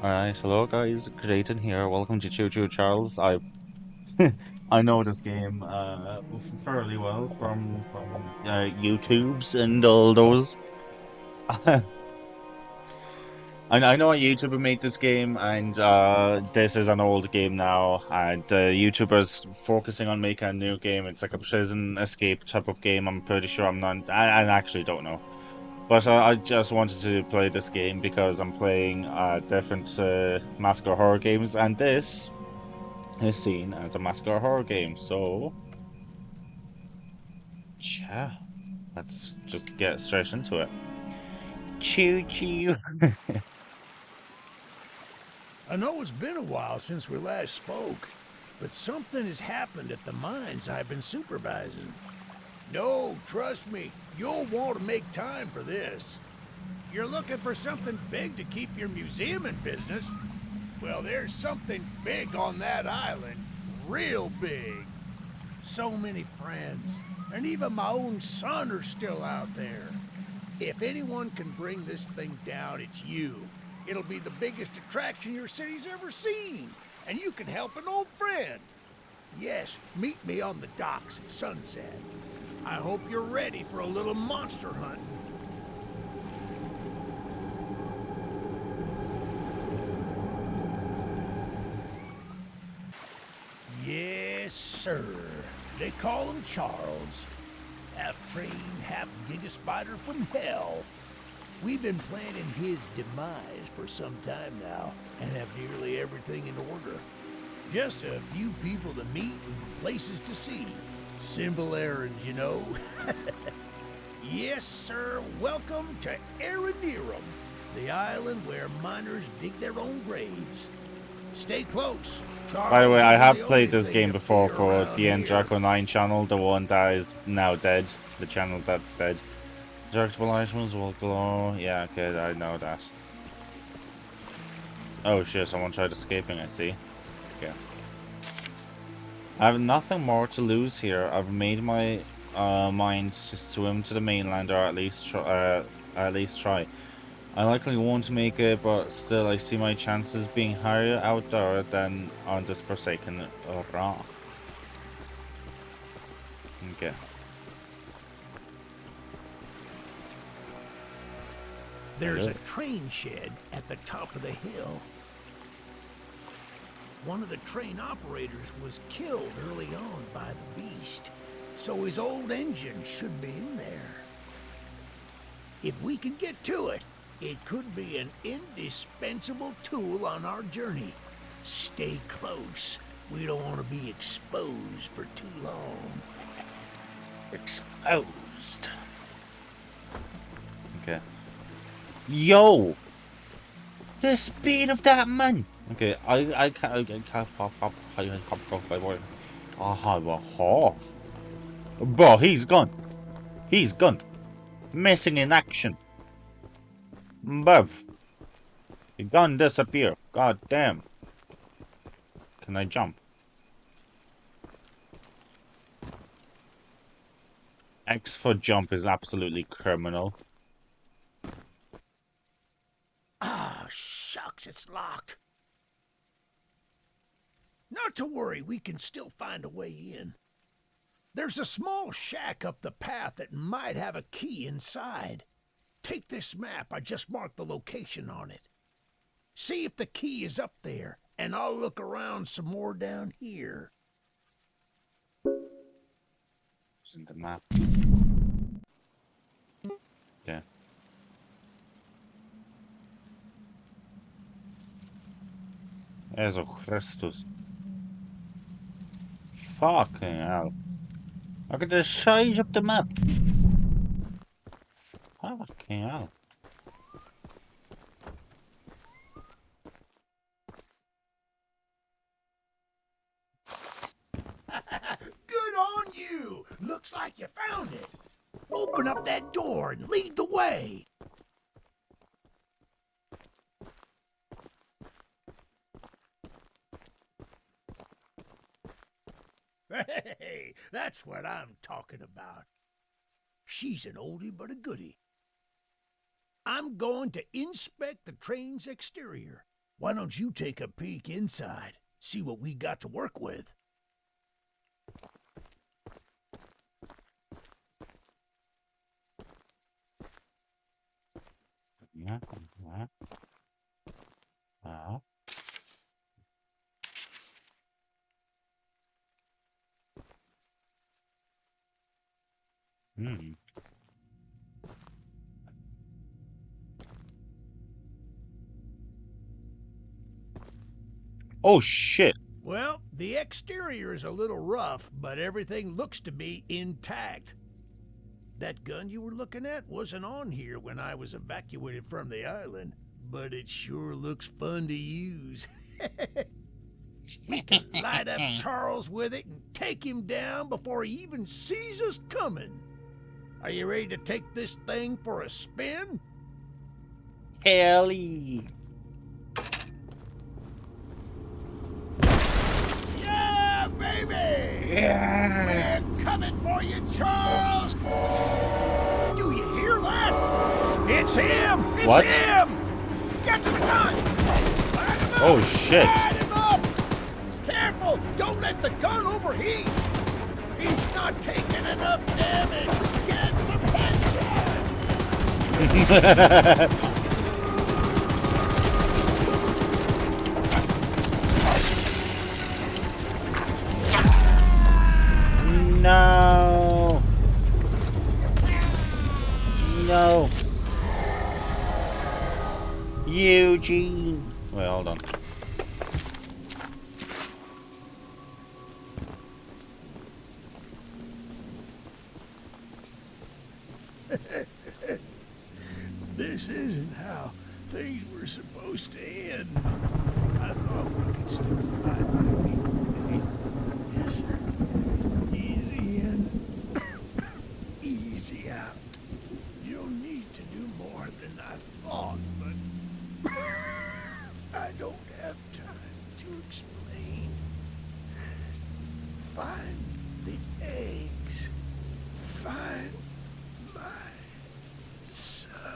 Alright, hello guys, Grayton here. Welcome to Choo Choo Charles. I I know this game fairly well from YouTubes and all those. I know a YouTuber made this game, and this is an old game now, and the YouTuber's focusing on making a new game. It's like a prison escape type of game. I'm pretty sure I'm not. I actually don't know. But I just wanted to play this game because I'm playing different massacre horror games, and this is seen as a massacre horror game. So, yeah, let's just get straight into it. Choo choo. I know it's been a while since we last spoke, but something has happened at the mines I've been supervising. No, trust me, you'll want to make time for this. You're looking for something big to keep your museum in business? Well, there's something big on that island. Real big. So many friends, and even my own son are still out there. If anyone can bring this thing down, it's you. It'll be the biggest attraction your city's ever seen, and you can help an old friend. Yes, meet me on the docks at sunset. I hope you're ready for a little monster hunting. Yes, sir. They call him Charles. Half train, half giga spider from hell. We've been planning his demise for some time now, and have nearly everything in order. Just a few people to meet and places to see. Simple errands, you know. Yes, sir. Welcome to Aranerum, the island where miners dig their own graves. Stay close. By the way, Charles I isn't have the played only this thing game to before fear for around the here. Draco 9 channel, the one that is now dead. The channel that's dead. Deductible items will glow. Yeah, okay, I know that. Oh shit, someone tried escaping, I see. Okay. I have nothing more to lose here. I've made my mind to swim to the mainland, or at least try. I likely won't make it, but still, I see my chances being higher out there than on this forsaken rock. Okay. There's Hello. a train shed at the top of the hill. One of the train operators was killed early on by the beast, so his old engine should be in there. If we can get to it, it could be an indispensable tool on our journey. Stay close. We don't want to be exposed for too long. Exposed. Okay. Yo! The speed of that man! Okay, I can't pop my boy. Ah, bro, he's gone. He's gone. Missing in action. Bruv. He gone disappear. God damn. Can I jump? X for jump is absolutely criminal. Ah, shucks, it's locked. Not to worry, we can still find a way in. There's a small shack up the path that might have a key inside. Take this map, I just marked the location on it. See if the key is up there, and I'll look around some more down here. It's in the map. Okay. Jesus Christus. Fucking hell. Look at the size of the map. Fucking hell. Good on you! Looks like you found it. Open up that door and lead the way. Hey, that's what I'm talking about. She's an oldie but a goodie. I'm going to inspect the train's exterior. Why don't you take a peek inside? See what we got to work with. Yeah. Yeah. Ah. Hmm. Oh shit. Well, the exterior is a little rough, but everything looks to be intact. That gun you were looking at wasn't on here when I was evacuated from the island, but it sure looks fun to use. We can light up Charles with it and take him down before he even sees us coming. Are you ready to take this thing for a spin? Kelly. Yeah, baby! Yeah. We're coming for you, Charles! Do you hear that? It's him! It's What? him! Get to the gun! Light him up! Oh shit. Light him up! Careful! Don't let the gun overheat! He's not taking enough damage to get some headshots! No. No. Eugene. Wait, hold on. This isn't how things were supposed to end. I thought we could still find my people. Yes, sir. Easy in, easy out. You don't need to do more than I thought, but I don't have time to explain. Find the eggs. Find my son.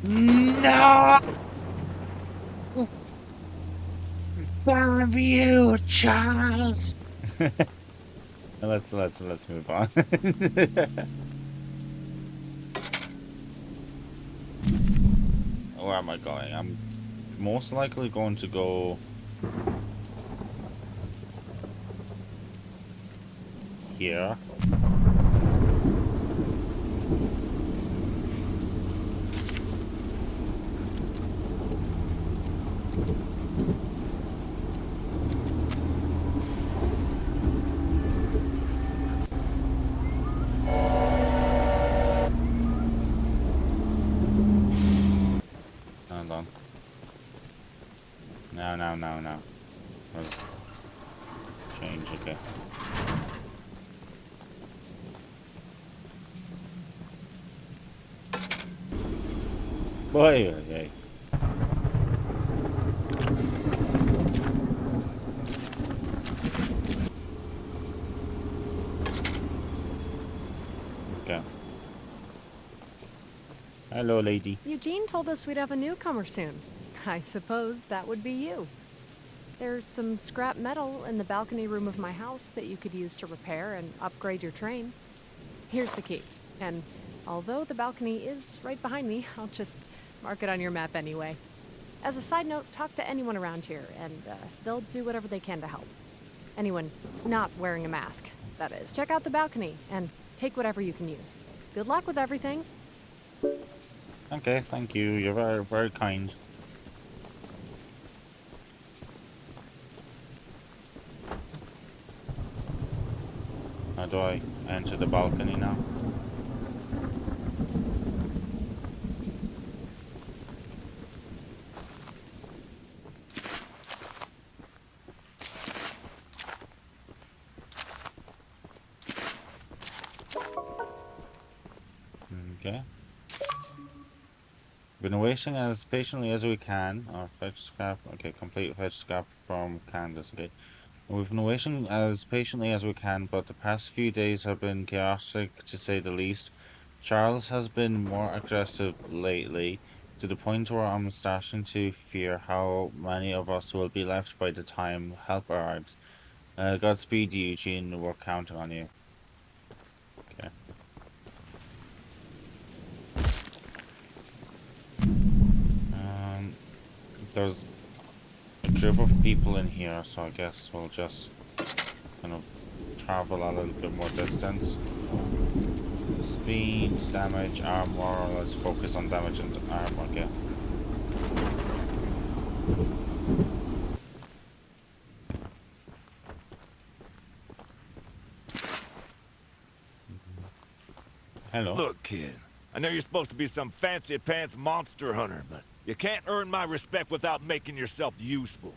No. Damn you, Charles. let's move on. Where am I going? I'm most likely going to go here. Hold on. No. Let's change, okay. Boy, okay. Okay. Hello, lady. Eugene told us we'd have a newcomer soon. I suppose that would be you. There's some scrap metal in the balcony room of my house that you could use to repair and upgrade your train. Here's the key. And although the balcony is right behind me, I'll just mark it on your map anyway. As a side note, talk to anyone around here, and they'll do whatever they can to help. Anyone not wearing a mask, that is. Check out the balcony and take whatever you can use. Good luck with everything. Okay, thank you. You're very, very kind. How do I enter the balcony now? Okay. Been waiting as patiently as we can. Fetch scrap. Okay, complete fetch scrap from Candace. Okay. We've been waiting as patiently as we can, but the past few days have been chaotic to say the least. Charles has been more aggressive lately, to the point where I'm starting to fear how many of us will be left by the time help arrives. Godspeed, Eugene. We're counting on you. Okay. Um, there's a group of people in here, so I guess we'll just kind of travel a little bit more distance. Speed, damage, armor. Let's focus on damage and armor. Okay. Hello. Look, kid, I know you're supposed to be some fancy-pants monster hunter, but you can't earn my respect without making yourself useful.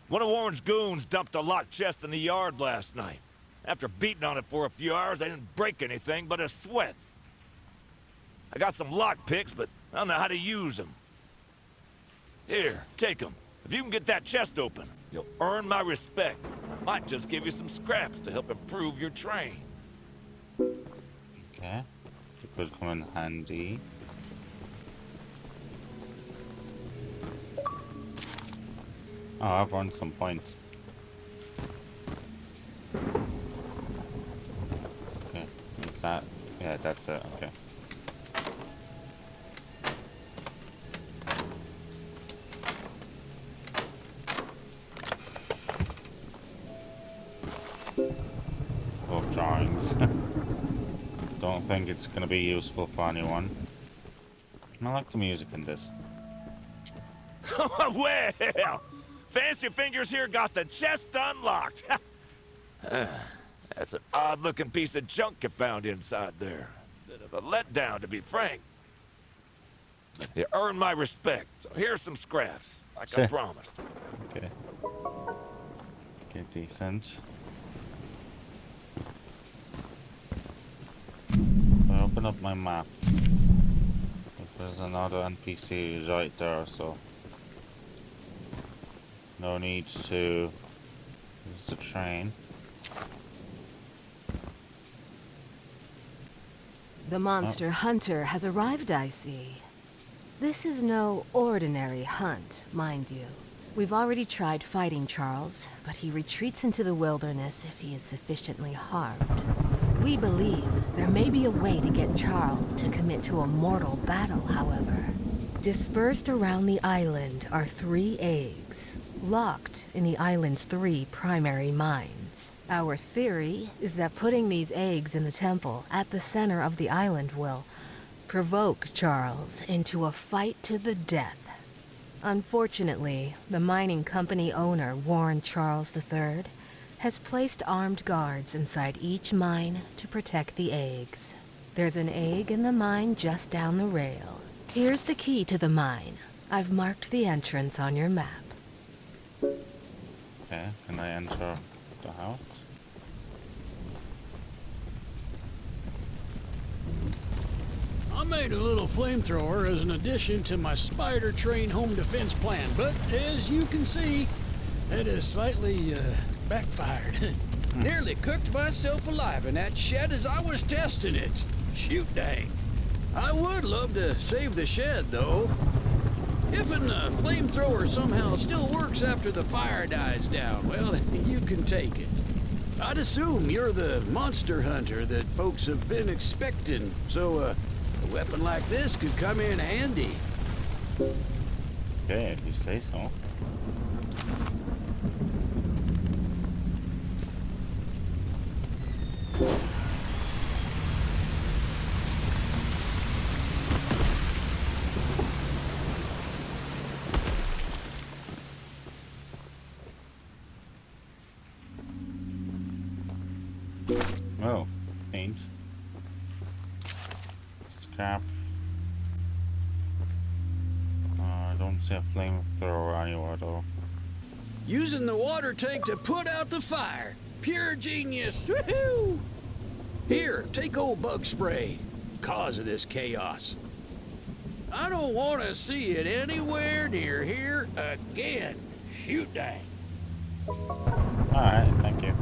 One of Warren's goons dumped a locked chest in the yard last night. After beating on it for a few hours, I didn't break anything but a sweat. I got some lock picks, but I don't know how to use them. Here, take them. If you can get that chest open, you'll earn my respect. I might just give you some scraps to help improve your train. Okay. It could come in handy. Oh, I've won some points. Okay, is that? Yeah, that's it. Okay. Love drawings. Don't think it's gonna be useful for anyone. I like the music in this. Well, Fancy Fingers here got the chest unlocked. That's an odd-looking piece of junk you found inside there. Bit of a letdown, to be frank. You earned my respect, so here's some scraps, like I promised. Okay. Okay, decent. I open up my map. There's another NPC right there, so no need to use the train. The monster hunter has arrived, I see. This is no ordinary hunt, mind you. We've already tried fighting Charles, but he retreats into the wilderness if he is sufficiently harmed. We believe there may be a way to get Charles to commit to a mortal battle, however. Dispersed around the island are 3 eggs, locked in the island's 3 primary mines. Our theory is that putting these eggs in the temple at the center of the island will provoke Charles into a fight to the death. Unfortunately, the mining company owner, Warren Charles III, has placed armed guards inside each mine to protect the eggs. There's an egg in the mine just down the rail. Here's the key to the mine. I've marked the entrance on your map. Okay, can I enter the house? I made a little flamethrower as an addition to my spider train home defense plan, but as you can see, it has slightly backfired. Nearly cooked myself alive in that shed as I was testing it. Shoot dang. I would love to save the shed, though. If a flamethrower somehow still works after the fire dies down, well, you can take it. I'd assume you're the monster hunter that folks have been expecting, so a weapon like this could come in handy. Okay, if you say so. Oh, paint. Scrap. I don't see a flamethrower anywhere though. Using the water tank to put out the fire. Pure genius. Woohoo! Here, take old bug spray. Cause of this chaos. I don't want to see it anywhere near here again. Shoot dang. Alright, thank you.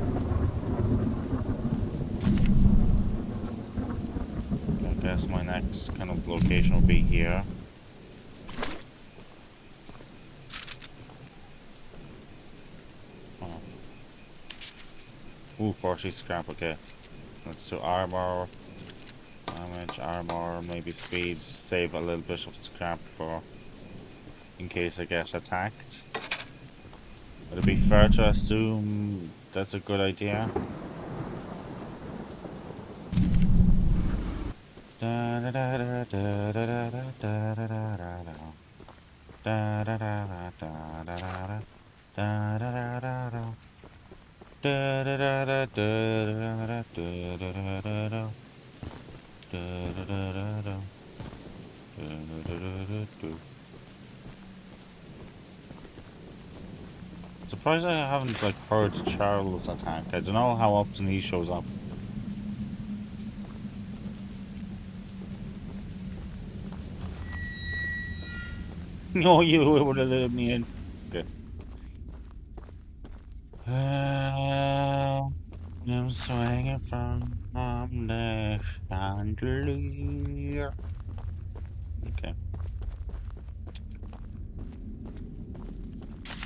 guess my next kind of location will be here. Oh. Ooh, 40 scrap, okay. Let's do armor, damage, armor, maybe speed, save a little bit of scrap for in case I get attacked. Would it be fair to assume that's a good idea? Da da da da da da da da da da da. Da da da da da da da da da da da. Da da da da da da da da da da. Da da da da da. Da da da da da. Surprised I haven't like heard Charles attack. I don't know how often he shows up. No, you would have let me in. Okay. I'm swinging from the chandelier. Okay.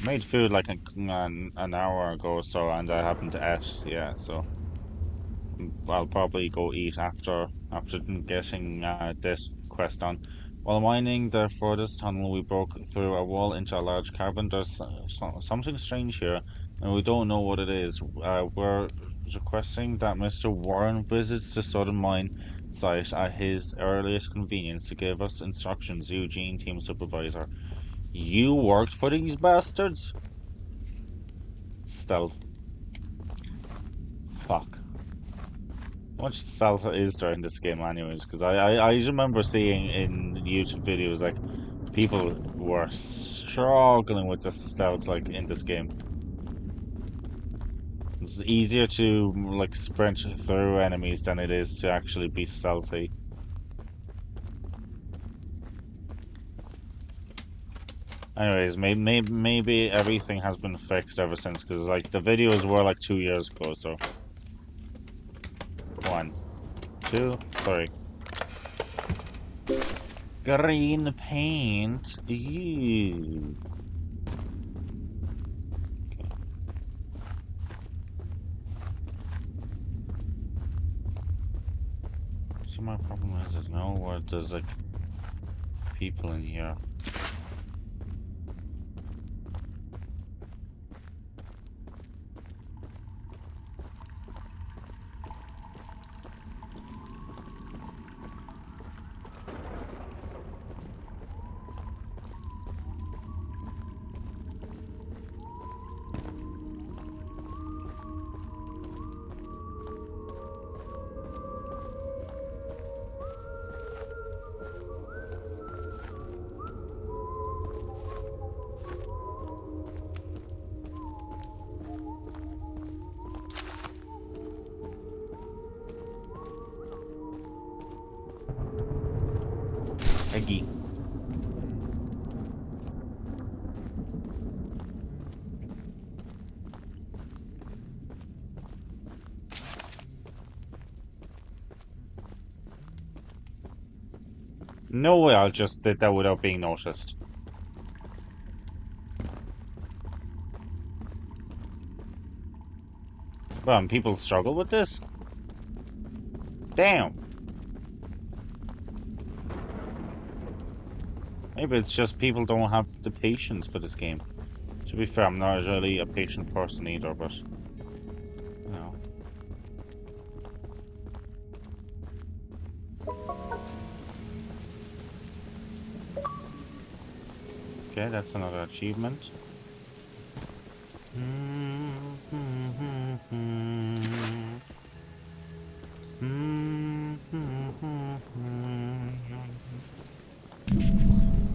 Made food like an hour ago, so and I haven't ate. Yeah, so I'll probably go eat after getting this quest done. While mining the furthest tunnel, we broke through a wall into a large cavern. There's something strange here, and we don't know what it is. We're requesting that Mr. Warren visits the southern mine site at his earliest convenience to give us instructions. Eugene, team supervisor. You worked for these bastards? Stealth. Fuck. How much stealth is there in this game anyways? Because I remember seeing in YouTube videos like people were struggling with the stealth like in this game. It's easier to like sprint through enemies than it is to actually be stealthy. Anyways, maybe everything has been fixed ever since because like the videos were like 2 years ago. So 1, 2, 3. Green paint. Ew. So my problem is there's nowhere there's like people in here. Eggy. No way I'll just did that without being noticed. Well, and people struggle with this? Damn. Maybe it's just people don't have the patience for this game. To be fair, I'm not really a patient person either, but you know. Okay, that's another achievement.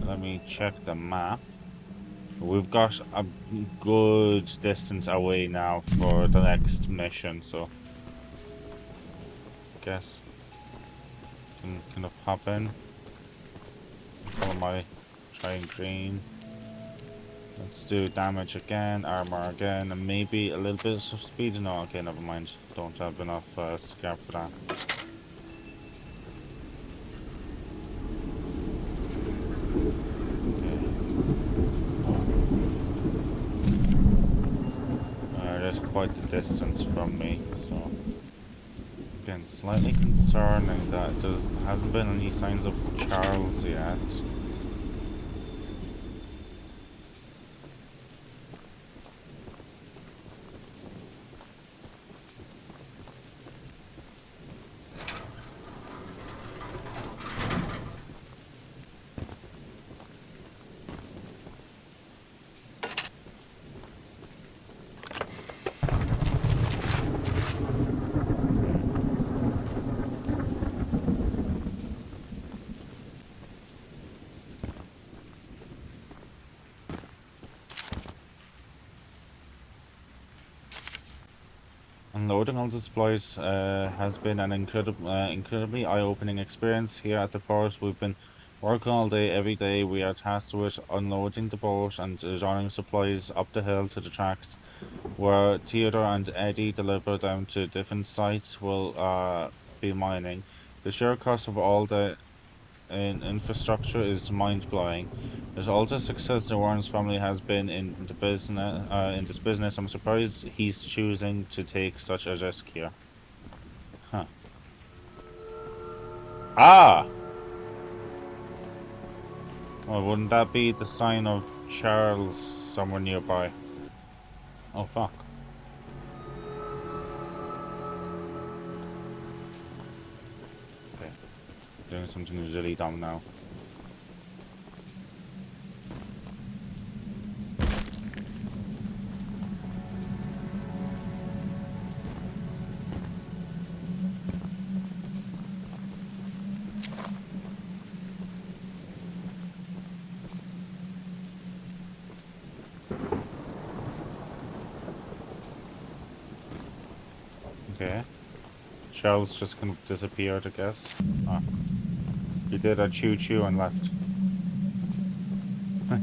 Let me check the map. We've got a good distance away now for the next mission, so I guess I can kind of hop in. Follow my trying green. Let's do damage again, armor again, and maybe a little bit of speed. No, okay, never mind. Don't have enough scrap for that. quite the distance from me, so again, slightly concerning that there hasn't been any signs of Charles yet. Unloading all the supplies has been an incredibly eye-opening experience here at the port. We've been working all day, every day. We are tasked with unloading the boat and running supplies up the hill to the tracks, where Theodore and Eddie deliver them to different sites. Will be mining. The sheer cost of all the infrastructure is mind-blowing. There's all the success the Warren's family has been in this business. I'm surprised he's choosing to take such a risk here. Huh. Ah! Well, wouldn't that be the sign of Charles somewhere nearby? Oh, fuck. Okay. Doing something really dumb now. Okay. Charles just kind of disappeared, I guess. Ah. He did a Choo Choo and left. Okay.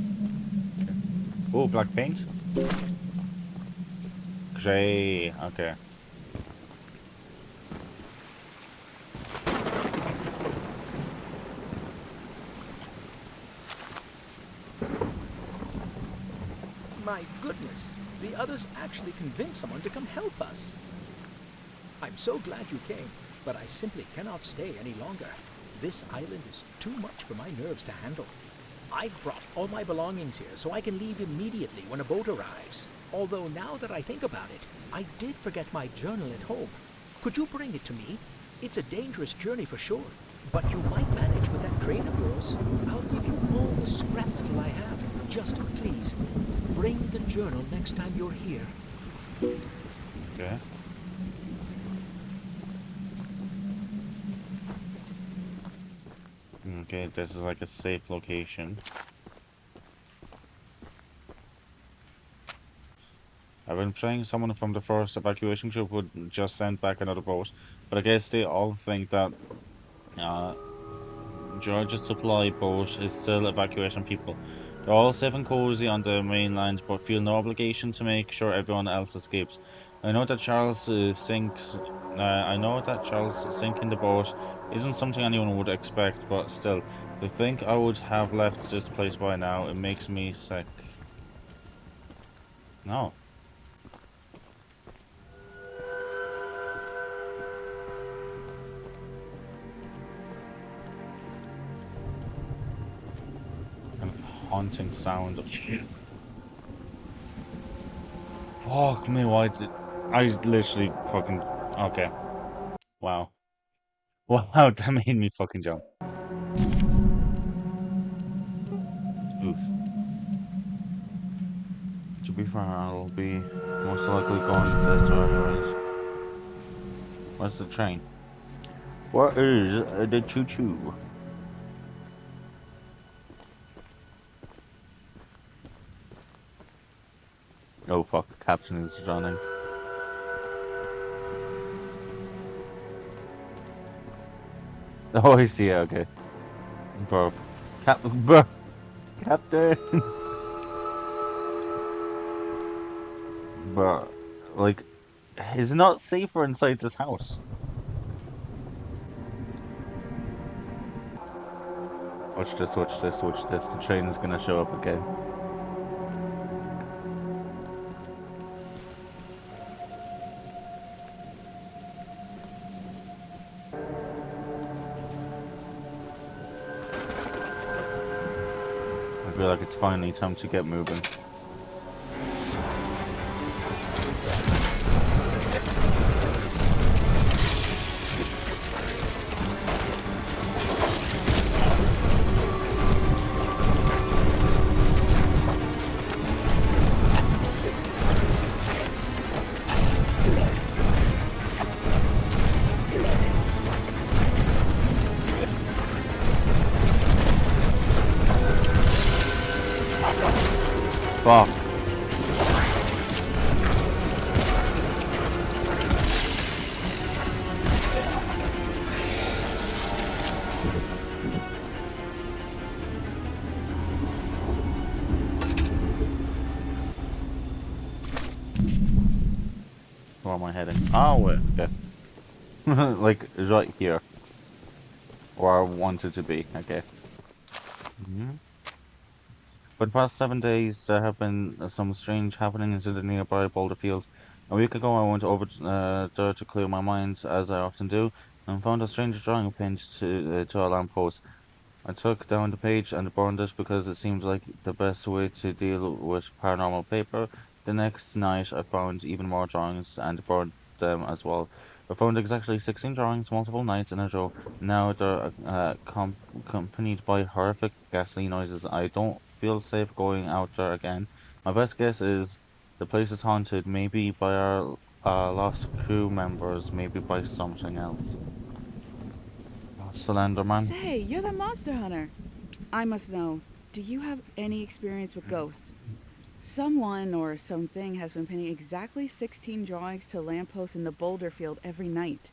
Oh, black paint? Gray. Okay. My goodness, the others actually convinced someone to come help us. I'm so glad you came, but I simply cannot stay any longer. This island is too much for my nerves to handle. I've brought all my belongings here so I can leave immediately when a boat arrives. Although now that I think about it, I did forget my journal at home. Could you bring it to me? It's a dangerous journey for sure, but you might manage with that train of yours. I'll give you all the scrap metal I have. Just please, bring the journal next time you're here. Okay. Okay, this is like a safe location. I've been praying someone from the first evacuation group would just send back another boat, but I guess they all think that uh, Georgia's supply boat is still evacuation people. They're all safe and cozy on the mainland, but feel no obligation to make sure everyone else escapes. I know that I know that Charles sinking the boat isn't something anyone would expect, but still, to think I would have left this place by now, it makes me sick. No. Kind of haunting sound of shit. Fuck me, why did I literally fucking okay. Wow. Wow, that made me fucking jump. Oof. To be fair, I'll be most likely going this way anyways. Where's the train? Where is the choo choo? Oh fuck, the captain is running. Oh, I see, okay. Bro. Bro. Captain! Bro. Like, is it not safer inside this house? Watch this, watch this, watch this. The train is gonna show up again. feel like it's finally time to get moving. Fuck. Where am I heading? Oh, wait, okay. Like, right here. Where I wanted to be, okay. Mhm. For the past 7 days, there have been some strange happenings in the nearby boulder field. A week ago, I went over there to clear my mind, as I often do, and found a strange drawing pinned to a lamppost. I took down the page and burned it because it seemed like the best way to deal with paranormal paper. The next night, I found even more drawings and burned them as well. I found exactly 16 drawings multiple nights in a row. Now they're accompanied by horrific ghastly noises. I don't feel safe going out there again. My best guess is the place is haunted, maybe by our lost crew members, maybe by something else. Slenderman. Say, you're the monster hunter. I must know, do you have any experience with ghosts? Someone or something has been pinning exactly 16 drawings to lampposts in the boulder field every night.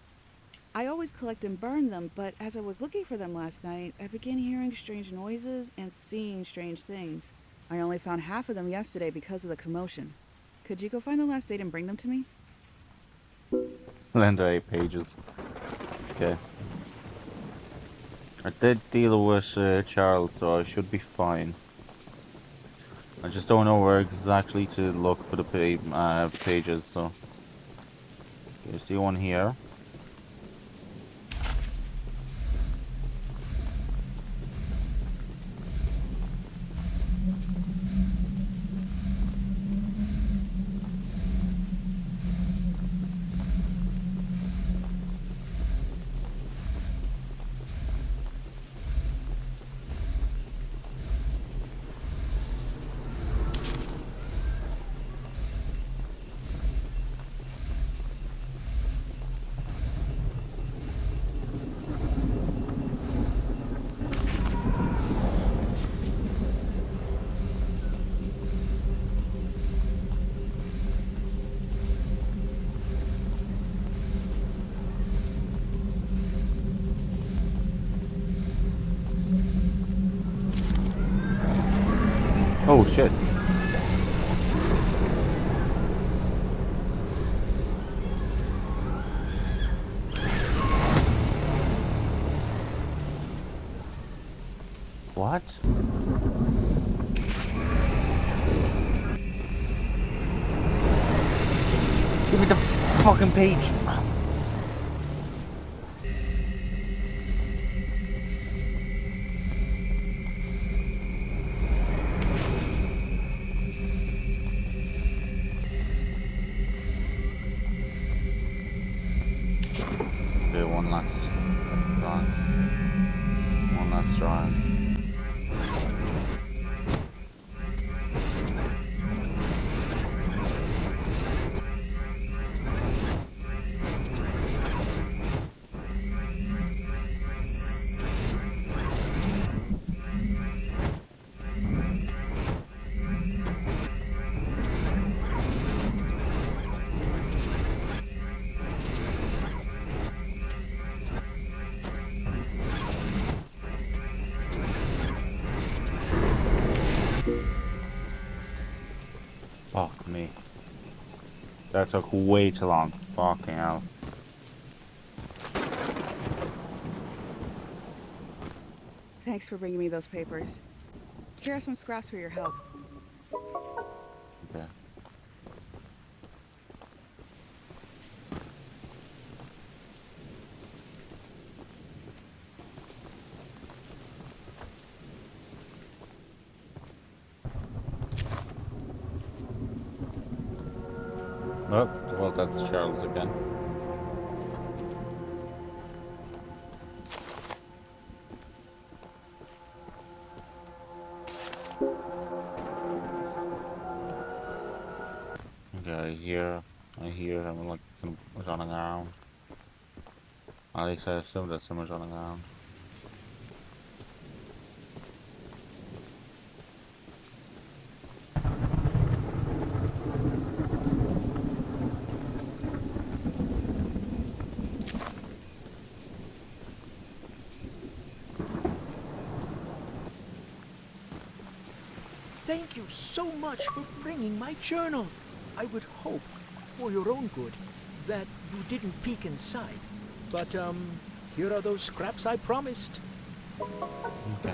I always collect and burn them, but as I was looking for them last night, I began hearing strange noises and seeing strange things. I only found half of them yesterday because of the commotion. Could you go find the last date and bring them to me? Slender 8 pages. Okay. I did deal with Charles, so I should be fine. I just don't know where exactly to look for the pages, so. You see one here. Oh shit. What? Give me the fucking page. Okay, one last drawing. One last drawing. Fuck me. That took way too long. Fucking hell. Thanks for bringing me those papers. Here are some scraps for your help. Okay. Oh, well, that's Charles again. Okay, I hear him like running around. At least I assume that someone's running around. Thank you so much for bringing my journal. I would hope, for your own good, that you didn't peek inside. But, here are those scraps I promised. Okay.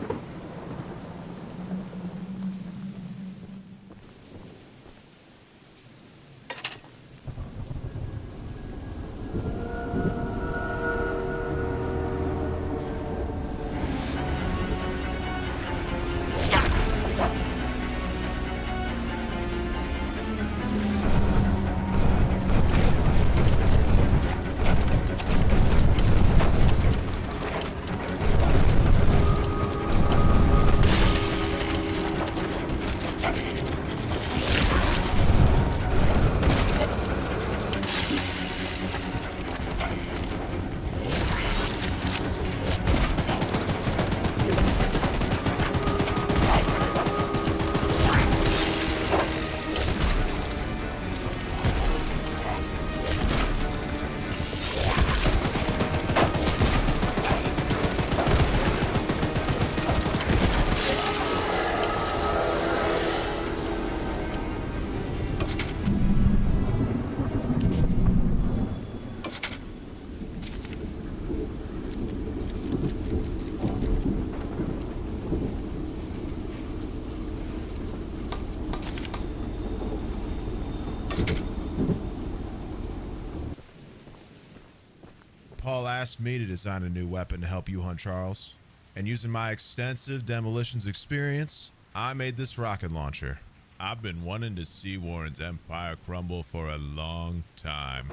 Paul asked me to design a new weapon to help you hunt Charles. And using my extensive demolitions experience, I made this rocket launcher. I've been wanting to see Warren's empire crumble for a long time.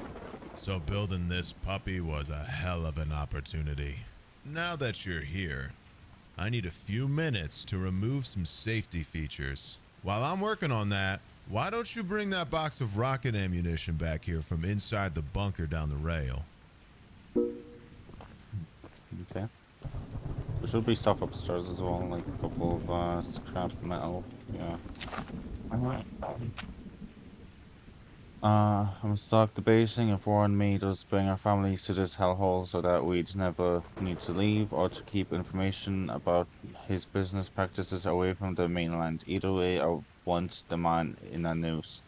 So building this puppy was a hell of an opportunity. Now that you're here, I need a few minutes to remove some safety features. While I'm working on that, why don't you bring that box of rocket ammunition back here from inside the bunker down the rail? Okay. There should be stuff upstairs as well, like a couple of scrap metal. Yeah. I'm stuck debating if Warren made us bring our families to this hellhole so that we'd never need to leave, or to keep information about his business practices away from the mainland. Either way, I want the man in a noose.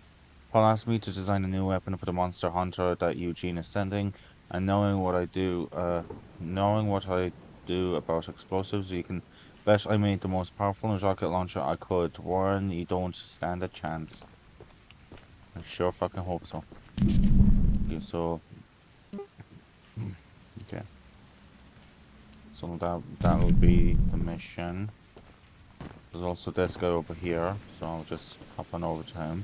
Paul asked me to design a new weapon for the monster hunter that Eugene is sending, and knowing what I do about explosives, you can bet I made the most powerful rocket launcher I could. Warren, you don't stand a chance. I sure fucking hope so. Okay, so okay, so that'll be the mission. There's also this guy over here, so I'll just hop on over to him.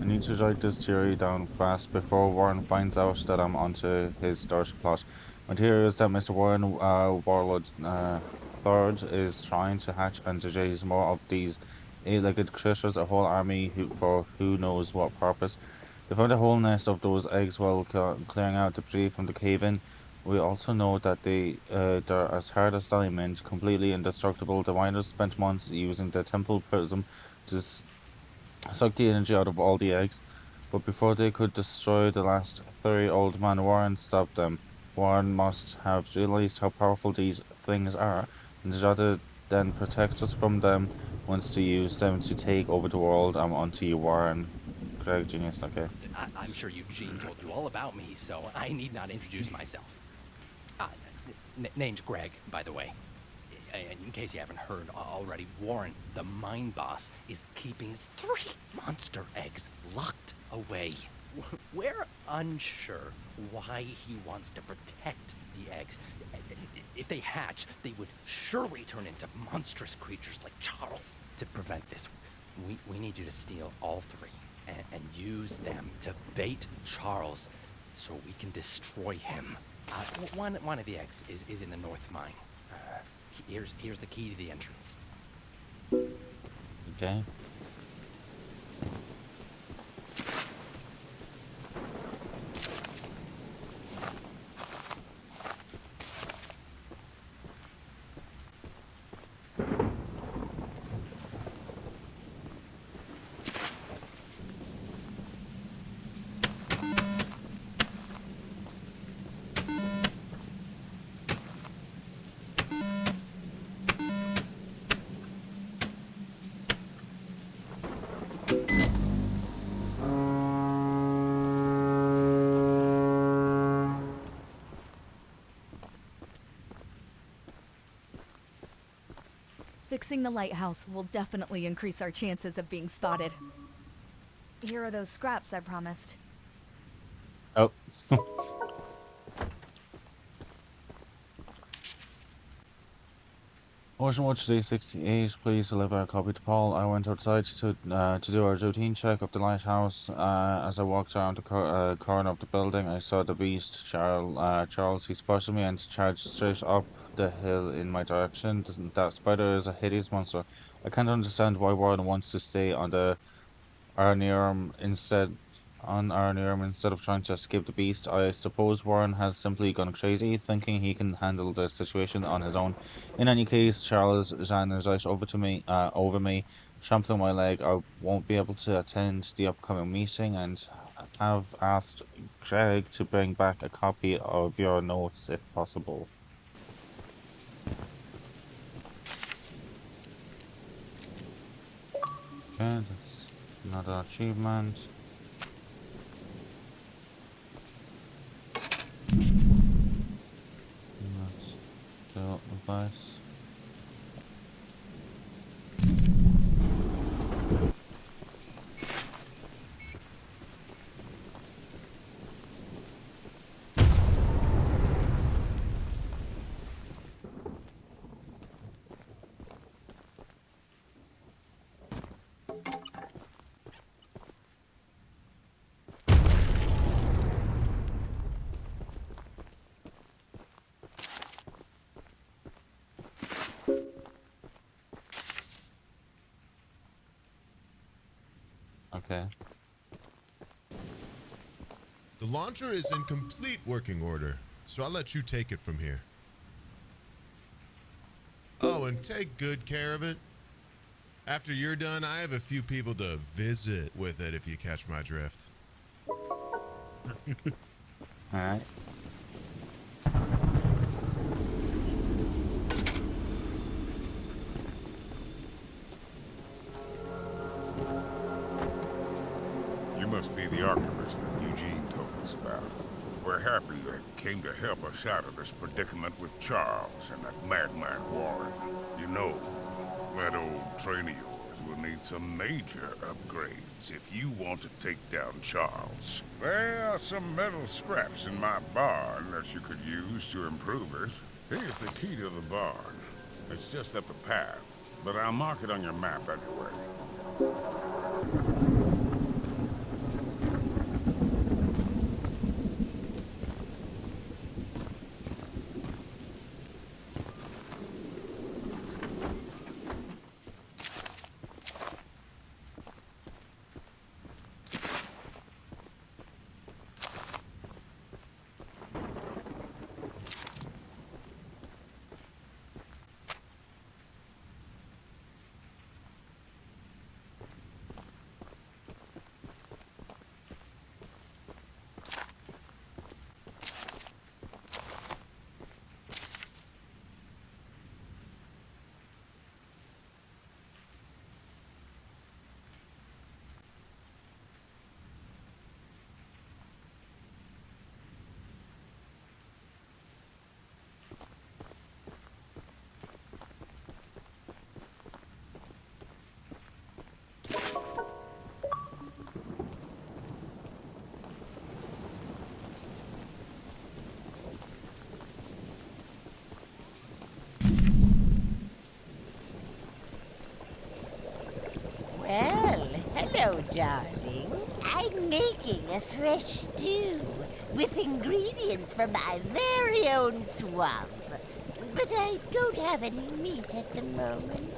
I need to write this theory down fast before Warren finds out that I'm onto his dirty plot. My theory is that Mr. Warren, Warlord Third, is trying to hatch and raise more of these eight-legged creatures, a whole army for who knows what purpose. They found a whole nest of those eggs while clearing out debris from the cave-in. We also know that they're as hard as diamond, completely indestructible. The miners spent months using the temple prism to suck the energy out of all the eggs, but before they could destroy the last 30, Old Man Warren stopped them. Warren must have realized how powerful these things are, and rather than protect us from them, wants to use them to take over the world. I'm onto you, Warren. Greg, genius, okay. I'm sure Eugene told you all about me, so I need not introduce myself. Name's Greg, by the way. In case you haven't heard already, Warren, the mine boss, is keeping 3 monster eggs locked away. We're unsure why he wants to protect the eggs. If they hatch, they would surely turn into monstrous creatures like Charles. To prevent this, we need you to steal all 3. and use them to bait Charles so we can destroy him. One of the eggs is in the north mine. Here's the key to the entrance. Okay. Fixing the lighthouse will definitely increase our chances of being spotted. Here are those scraps I promised. Oh. Ocean Watch Day 68, please deliver a copy to Paul. I went outside to do a routine check of the lighthouse. As I walked around the corner of the building, I saw the beast, Charles. He spotted me and charged straight up the hill in my direction. That spider is a hideous monster. I can't understand why Warren wants to stay on the Arneum instead of trying to escape the beast. I suppose Warren has simply gone crazy, thinking he can handle the situation on his own. In any case, Charles Jean is right over me, trampling my leg. I won't be able to attend the upcoming meeting and have asked Greg to bring back a copy of your notes if possible. Okay, that's another achievement. Let's do advice. Okay. The launcher is in complete working order, so I'll let you take it from here. Oh, and take good care of it. After you're done, I have a few people to visit with it, if you catch my drift. Alright. You must be the archivist that Eugene told us about. We're happy you came to help us out of this predicament with Charles and that madman Warren. You know, that old train of yours will need some major upgrades if you want to take down Charles. There are some metal scraps in my barn that you could use to improve it. Here's the key to the barn. It's just up the path, but I'll mark it on your map anyway. Well, hello, darling. I'm making a fresh stew with ingredients from my very own swamp. But I don't have any meat at the moment.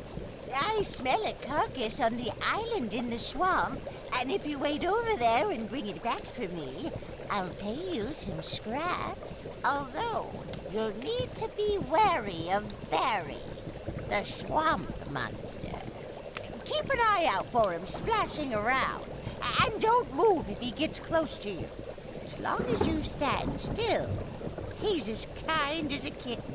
I smell a carcass on the island in the swamp, and if you wait over there and bring it back for me, I'll pay you some scraps. Although, you'll need to be wary of Barry, the swamp monster. Keep an eye out for him splashing around, and don't move if he gets close to you. As long as you stand still, he's as kind as a kitten.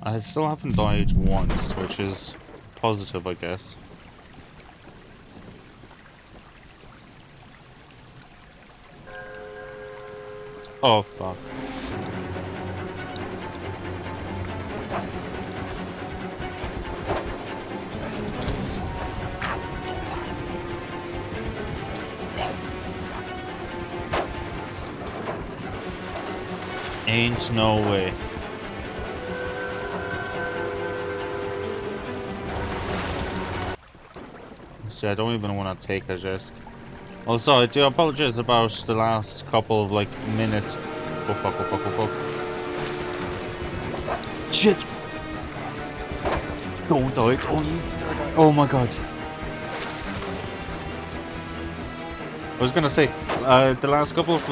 I still haven't died once, which is positive, I guess. Oh, fuck. Ain't no way. See, I don't even want to take a risk. Also, I do apologize about the last couple of, like, minutes. Oh fuck, oh fuck, oh fuck. Shit! Don't die, don't die. Oh my god. I was gonna say, the last couple of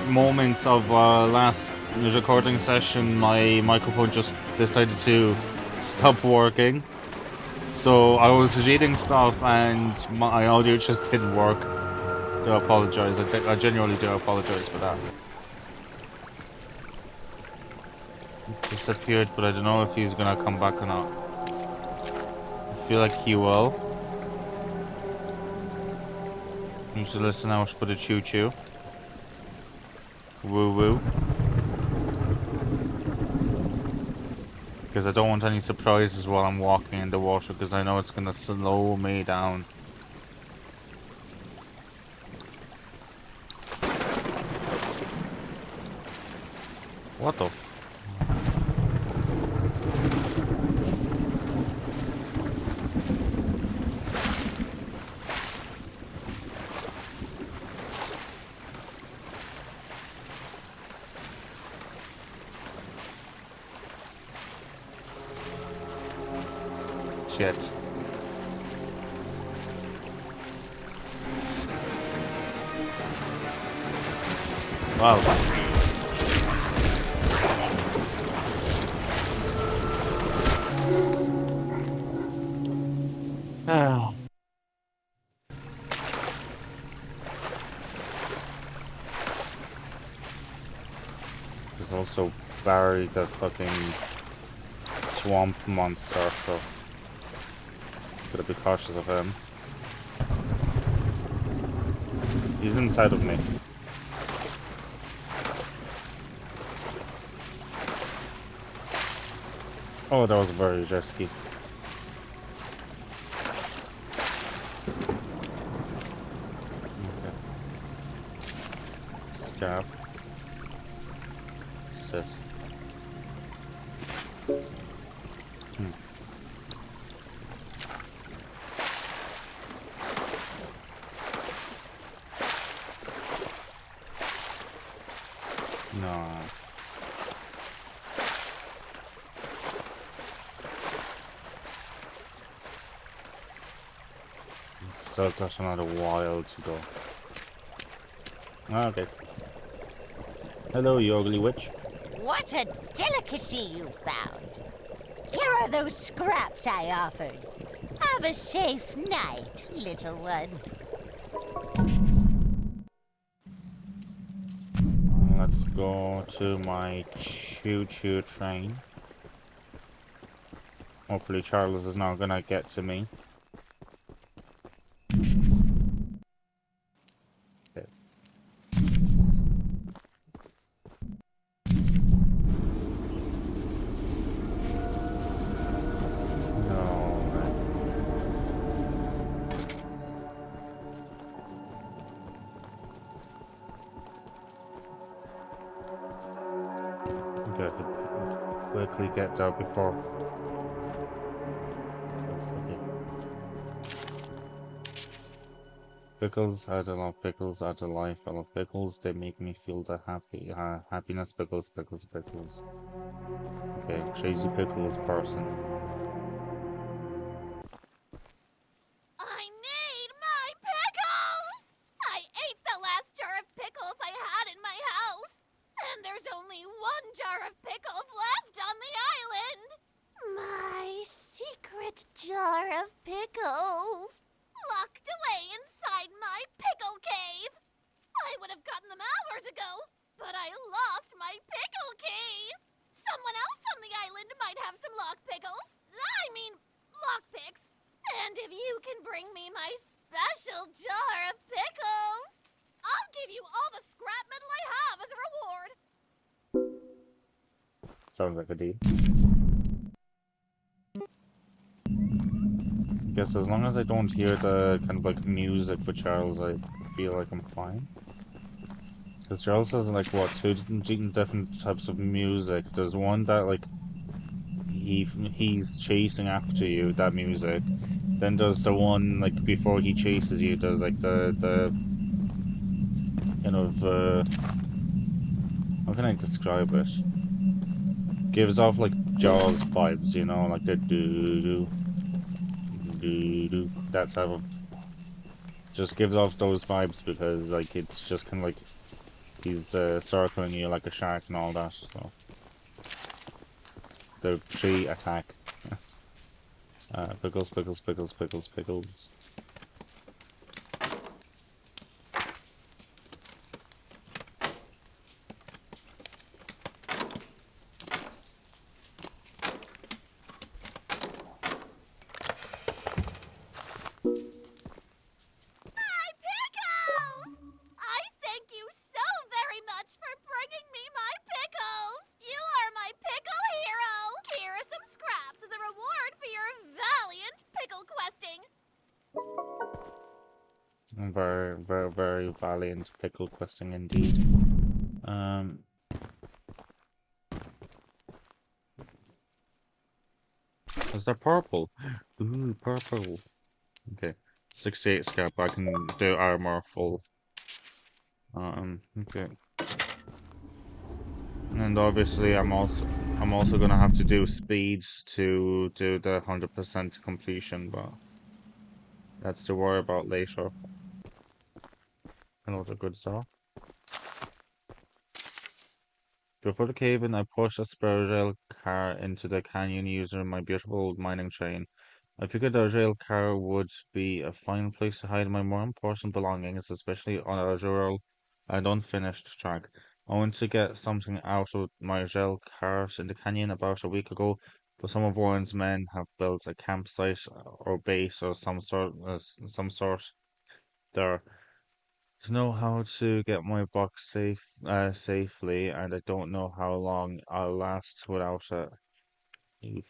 moments of last recording session, my microphone just decided to stop working. So I was reading stuff and my audio just didn't work. Do apologize. I genuinely do apologize for that. He disappeared, but I don't know if he's gonna come back or not. I feel like he will. You should listen out for the Choo Choo. Woo woo. Because I don't want any surprises while I'm walking in the water, because I know it's gonna slow me down. What the f... Shit. Wow. Ah. There's also Barry, the fucking swamp monster, so gotta be cautious of him. He's inside of me. Oh, that was very risky. Okay. Scab. What's this? No. Still got another while to go. Okay. Hello, you ugly witch. What a delicacy you found. Here are those scraps I offered. Have a safe night, little one. Let's go to my choo-choo train. Hopefully Charles is not gonna get to me. Okay. No. Okay, I could quickly get there before. Okay. Pickles, I don't love pickles, I don't life, I love pickles, they make me feel the happiness, pickles, pickles, pickles. Okay, crazy pickles person. I need my pickles! I ate the last jar of pickles I had in my house, and there's only one jar of pickles left on the island! My secret jar of pickles, locked away inside my pickle cave! I would have gotten them hours ago, but I lost my pickle key! Someone else on the island might have some lock pickles. I mean, lockpicks. And if you can bring me my special jar of pickles, I'll give you all the scrap metal I have as a reward. Sounds like a deal. Guess as long as I don't hear the kind of like music for Charles, I feel like I'm fine. Because Charles has like what, two different types of music. There's one that like he's chasing after you, that music. Then there's the one like before he chases you. There's like the kind of how can I describe it? Gives off like Jaws vibes, you know, like the doo doo doo doo. That type of just gives off those vibes because like it's just kind of like he's circling you like a shark and all that. So the tree attack. Pickles, pickles, pickles, pickles, pickles. My pickles! I thank you so very much for bringing me my pickles. You are my pickle hero. Here are some scraps as a reward for your valiant pickle questing. Very, very, very valiant pickle questing indeed. Is that purple? Ooh, purple. Okay, 68 scrap. I can do armor full. Okay. And obviously, I'm also gonna have to do speed to do the 100% completion, but that's to worry about later. Hello, the good stuff. Before the cave-in, I pushed a spare car into the canyon using my beautiful mining train. I figured a rail car would be a fine place to hide my more important belongings, especially on a rural and unfinished track. I wanted to get something out of my rail cars in the canyon about a week ago, but some of Warren's men have built a campsite or base or some sort there. To know how to get my box safely, and I don't know how long I'll last without it. If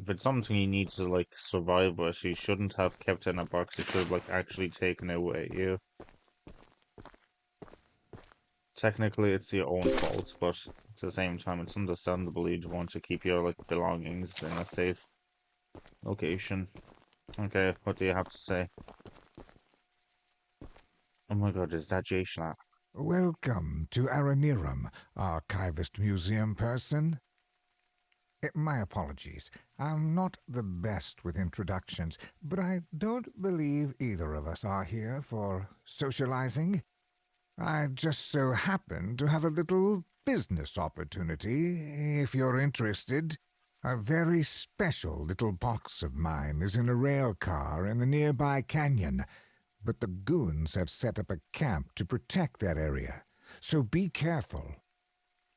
it's something you need to like survive with, you shouldn't have kept it in a box. You should have like actually taken it with you. Technically, it's your own fault, but at the same time, it's understandable you'd want to keep your like belongings in a safe location. Okay, what do you have to say? Oh my God, is that Jay Schlatt? Welcome to Aranirum, Archivist Museum person. My apologies. I'm not the best with introductions, but I don't believe either of us are here for socializing. I just so happen to have a little business opportunity, if you're interested. A very special little box of mine is in a rail car in the nearby canyon, but the goons have set up a camp to protect that area, so be careful.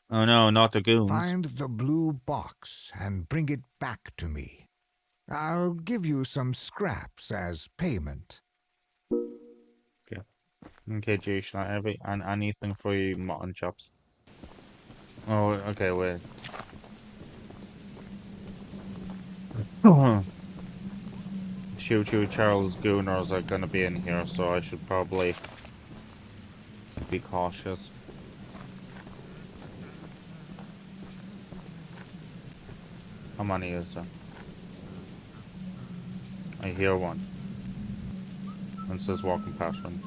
Oh no, not the goons. Find the blue box and bring it back to me. I'll give you some scraps as payment. Okay. Okay, Jason, I have anything for you, mutton chops. Oh, okay, wait. Choo Choo Charles Gooners are gonna be in here, so I should probably be cautious. How many is there? I hear one. It says walking past one.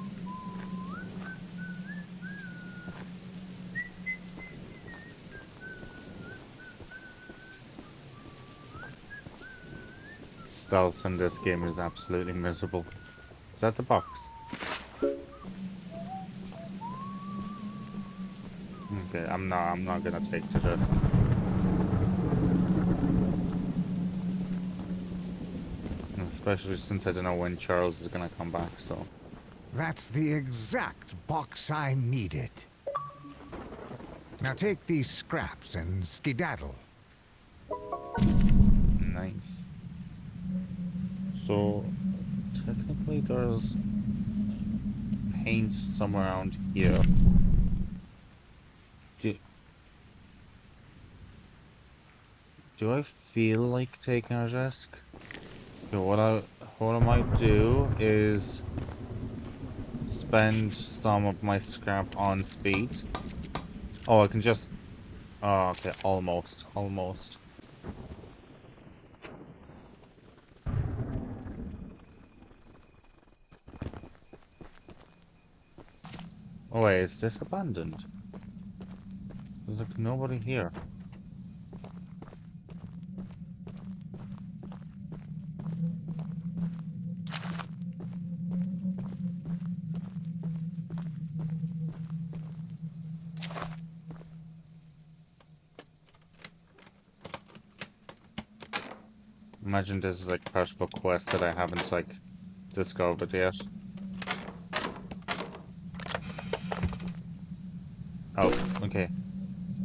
Stealth in this game is absolutely miserable. Is that the box? Okay, I'm not gonna take to this. Especially since I don't know when Charles is gonna come back, so. That's the exact box I needed. Now take these scraps and skedaddle. Nice. So, technically there's paint somewhere around here. Do I feel like taking a risk? Okay, what I might do is spend some of my scrap on speed. Oh, I can just... Oh, okay, almost. Oh wait, is this abandoned? There's like nobody here. Imagine this is like part of a quest that I haven't like discovered yet. Oh, okay.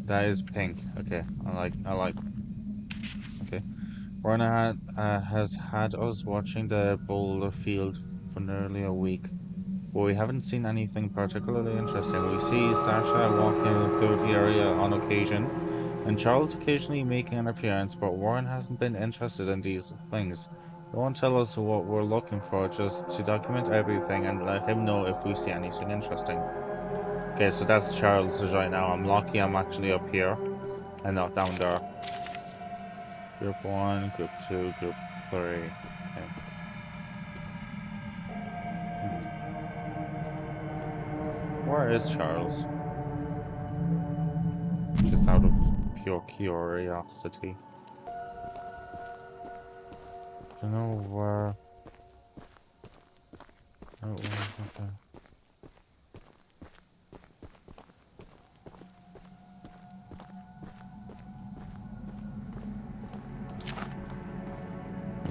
That is pink. Okay, I like. Okay. Rona has had us watching the boulder field for nearly a week, but we haven't seen anything particularly interesting. We see Sasha walking through the area on occasion, and Charles occasionally making an appearance, but Warren hasn't been interested in these things. He won't tell us what we're looking for, just to document everything and let him know if we see anything interesting. Okay, so that's Charles right now. I'm lucky I'm actually up here and not down there. Group 1, Group 2, Group 3. Okay. Where is Charles? Just out of pure curiosity. Don't know where... Oh, okay.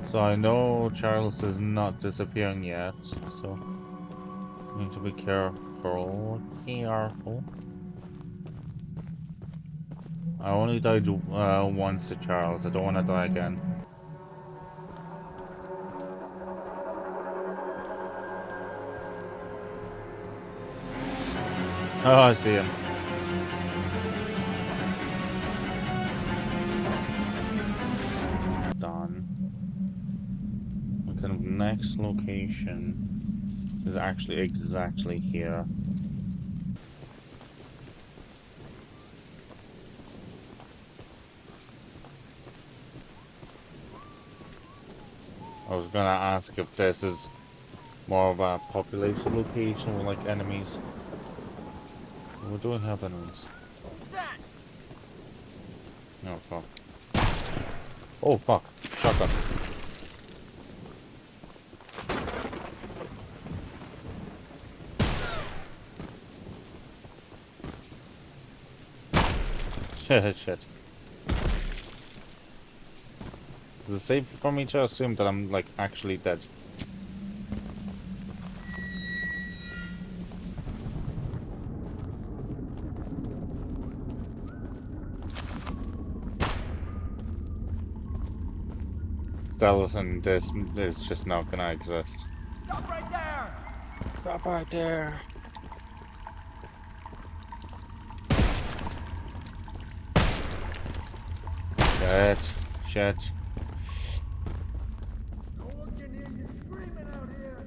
So I know Charles is not disappearing yet, so need to be careful. I only died once to Charles. I don't want to die again. Oh, I see him. Done. The kind of next location is actually exactly here. I was gonna ask if this is more of a population location with like enemies. We don't have enemies. Oh fuck. Oh fuck. Shotgun. Shit. Is it safe for me to assume that I'm like actually dead? stealth in this is just not gonna exist. Stop right there! Stop right there. Shit. Shit. No one can hear you screaming out here.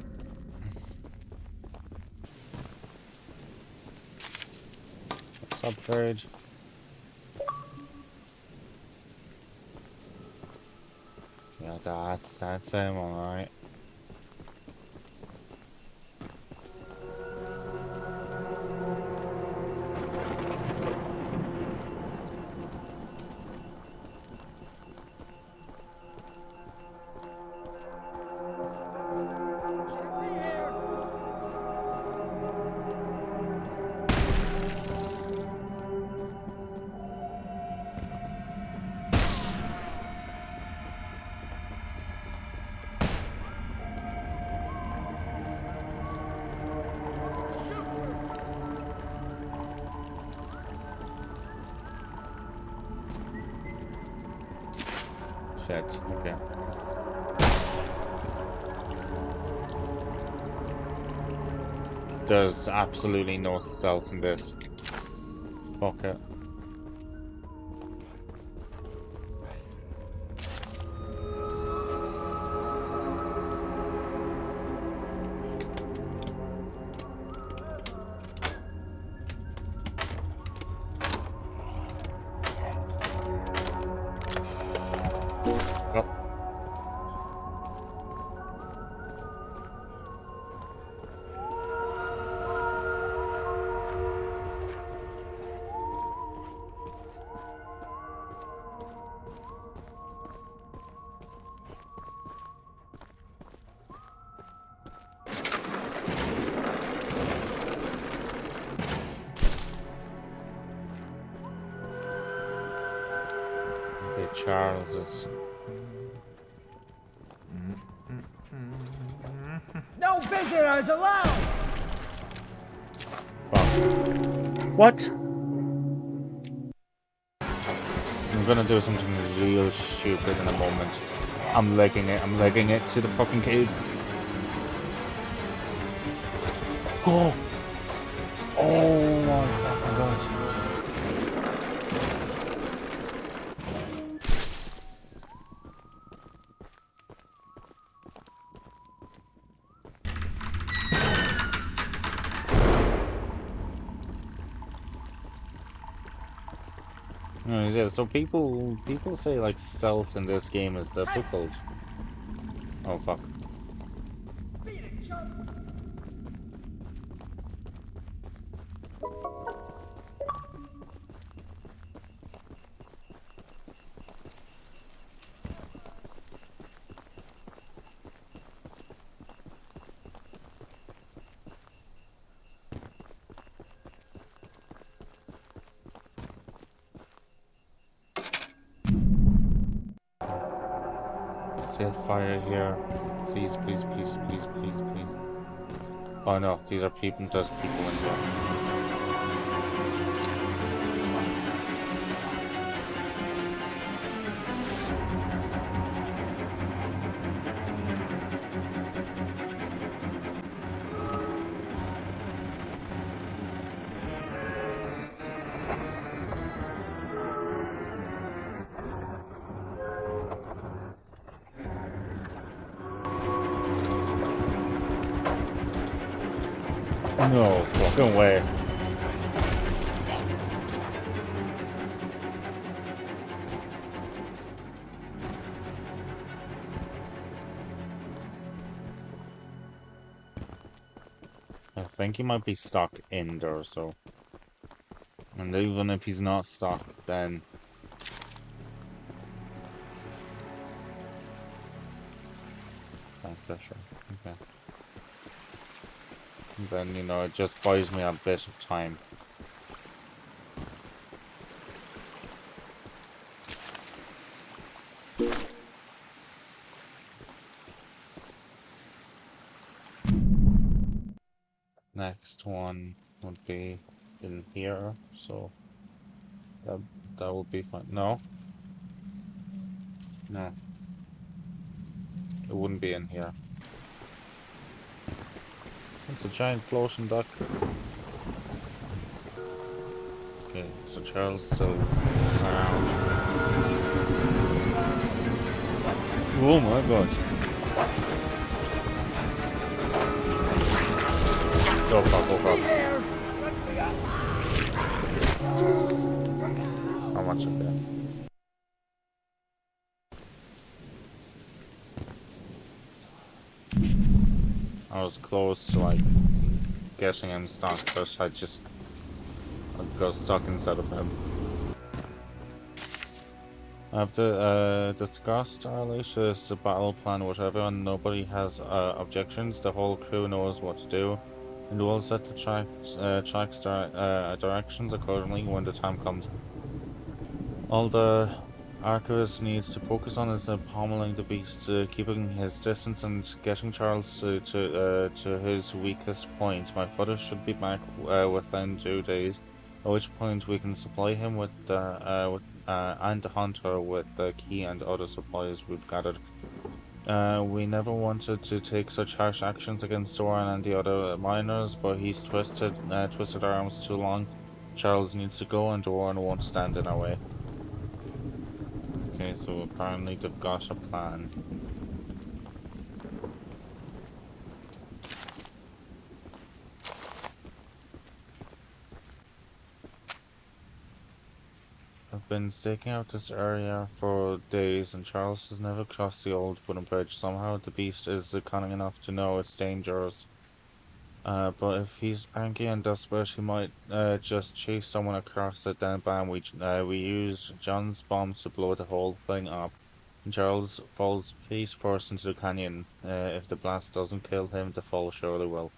Let's upgrade. Yeah, that's him, alright. Shit, okay. There's absolutely no stealth in this. Fuck it. Okay, Charles is... No visitors allowed! Fuck. What? I'm gonna do something real stupid in a moment. I'm legging it to the fucking cave. Oh! Oh my fucking god. Yeah, so people say like stealth in this game is difficult. Oh fuck. Set fire here. Please, please, please, please, please, please. Oh no, these are people, there's people in here. No fucking way. I think he might be stuck in there, so. And even if he's not stuck, then. Fisher. Okay. Then, you know, it just buys me a bit of time. Next one would be in here, so that would be fun. No? No. wouldn't be in here. It's a giant floating duck. Okay, so Charles still around. Oh my god. Go fuck, go fuck. How much of that? I was close to like getting him stuck, but I just got stuck inside of him. After discussed our latest battle plan with everyone, nobody has objections. The whole crew knows what to do, and we'll set the directions accordingly when the time comes. All the archivist needs to focus on is pommeling the beast, keeping his distance, and getting Charles to his weakest point. My father should be back within 2 days, at which point we can supply him with and the hunter with the key and other supplies we've gathered. We never wanted to take such harsh actions against Doran and the other miners, but he's twisted our arms too long. Charles needs to go, and Doran won't stand in our way. Okay, so apparently they've got a plan. I've been staking out this area for days, and Charles has never crossed the old wooden bridge. Somehow the beast is cunning enough to know it's dangerous. But if he's angry and desperate, he might just chase someone across it. Then bam, we use John's bombs to blow the whole thing up. And Charles falls face first into the canyon. If the blast doesn't kill him, the fall surely will.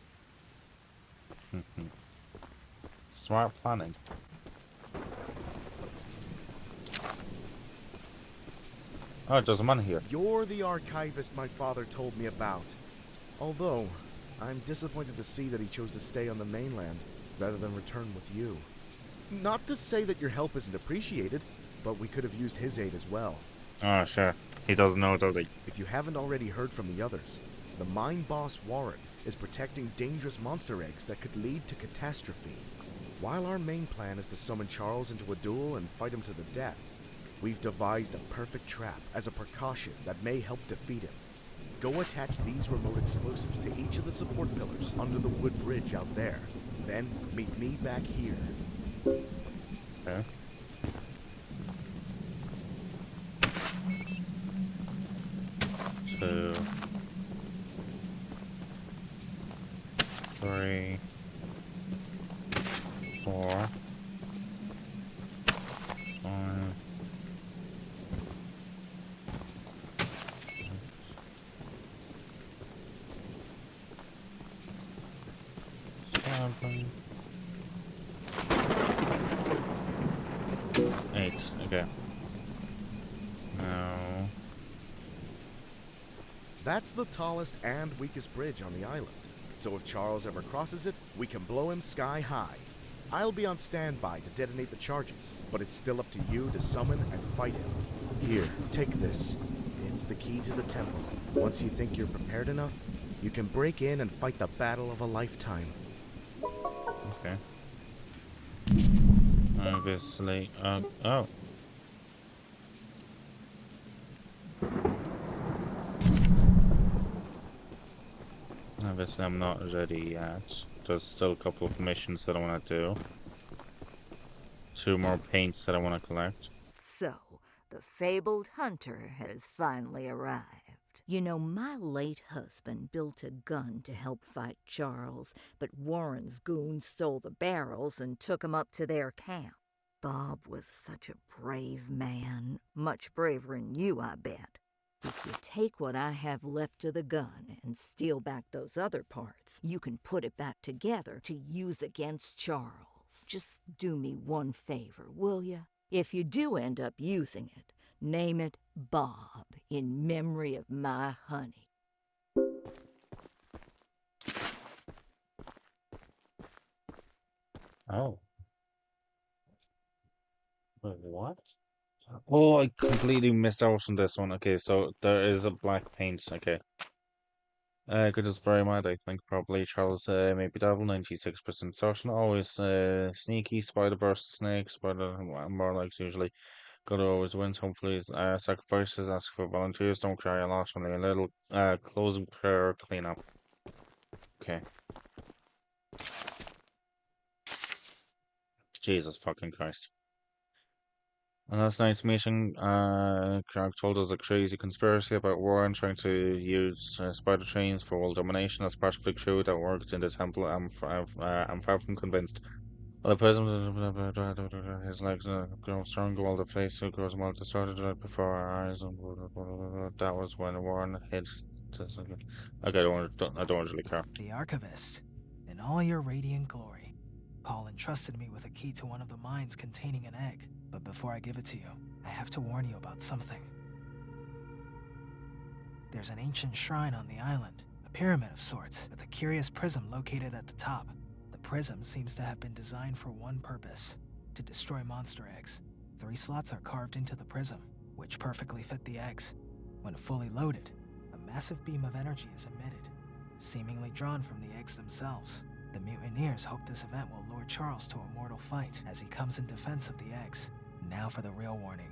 Smart planning. Oh, there's a man here. You're the archivist my father told me about. Although, I'm disappointed to see that he chose to stay on the mainland rather than return with you. Not to say that your help isn't appreciated, but we could have used his aid as well. Oh, sure. He doesn't know, does he? If you haven't already heard from the others, the mine boss Warren is protecting dangerous monster eggs that could lead to catastrophe. While our main plan is to summon Charles into a duel and fight him to the death, we've devised a perfect trap as a precaution that may help defeat him. Go attach these remote explosives to each of the support pillars under the wood bridge out there. Then meet me back here. Okay. 2, 3, 4, 5, 7, 8. Okay. Now. That's the tallest and weakest bridge on the island. So if Charles ever crosses it, we can blow him sky high. I'll be on standby to detonate the charges, but it's still up to you to summon and fight him. Here, take this. It's the key to the temple. Once you think you're prepared enough, you can break in and fight the battle of a lifetime. Okay. Obviously, oh. Obviously, I'm not ready yet. There's still a couple of missions that I want to do. 2 more paints that I want to collect. So, the fabled hunter has finally arrived. You know, my late husband built a gun to help fight Charles, but Warren's goons stole the barrels and took 'em up to their camp. Bob was such a brave man, much braver than you, I bet. If you take what I have left of the gun and steal back those other parts, you can put it back together to use against Charles. Just do me one favor, will ya? If you do end up using it, name it Bob in memory of my honey. Oh. Wait, what? Oh, I completely missed out on this one. Okay, so there is a black paint. Okay. Good is very mad, I think, probably. Charles, maybe Devil, 96% certain. Always, sneaky, Spider-Verse, Snake, Spider, more likes usually. Good always wins, hopefully. Sacrifices, ask for volunteers, don't cry a lot, only a little. Closing prayer, clean up. Okay. Jesus fucking Christ. And last night's meeting, Craig told us a crazy conspiracy about Warren trying to use spider trains for world domination as part of the crew that worked in the temple. I'm far from convinced. Well, the president, his legs grow stronger while the face grows more distorted right before our eyes. And that was when Warren hit. Okay, I don't really care. The Archivist, in all your radiant glory. Paul entrusted me with a key to one of the mines containing an egg. But before I give it to you, I have to warn you about something. There's an ancient shrine on the island, a pyramid of sorts, with a curious prism located at the top. The prism seems to have been designed for one purpose, to destroy monster eggs. 3 slots are carved into the prism, which perfectly fit the eggs. When fully loaded, a massive beam of energy is emitted, seemingly drawn from the eggs themselves. The mutineers hope this event will lure Charles to a mortal fight as he comes in defense of the eggs. Now for the real warning.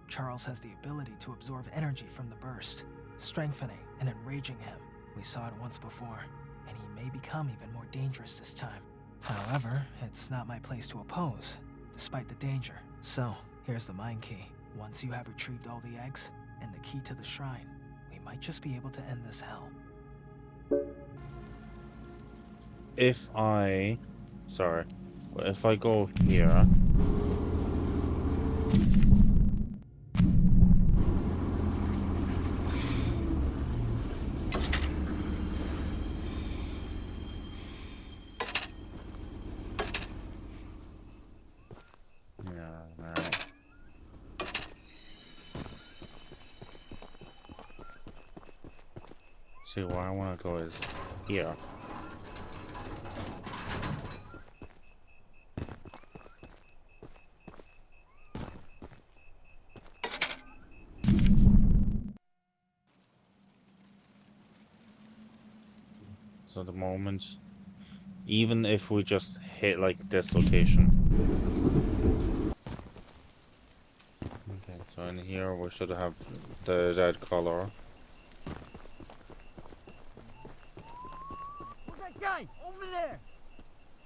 Charles has the ability to absorb energy from the burst, strengthening and enraging him. We saw it once before, and he may become even more dangerous this time. However, it's not my place to oppose, despite the danger. So, here's the mine key. Once you have retrieved all the eggs, and the key to the shrine, we might just be able to end this hell. If I go here. See, where I want to go is here. So the moment, even if we just hit like this location. Okay, so in here we should have the red color. That guy over there!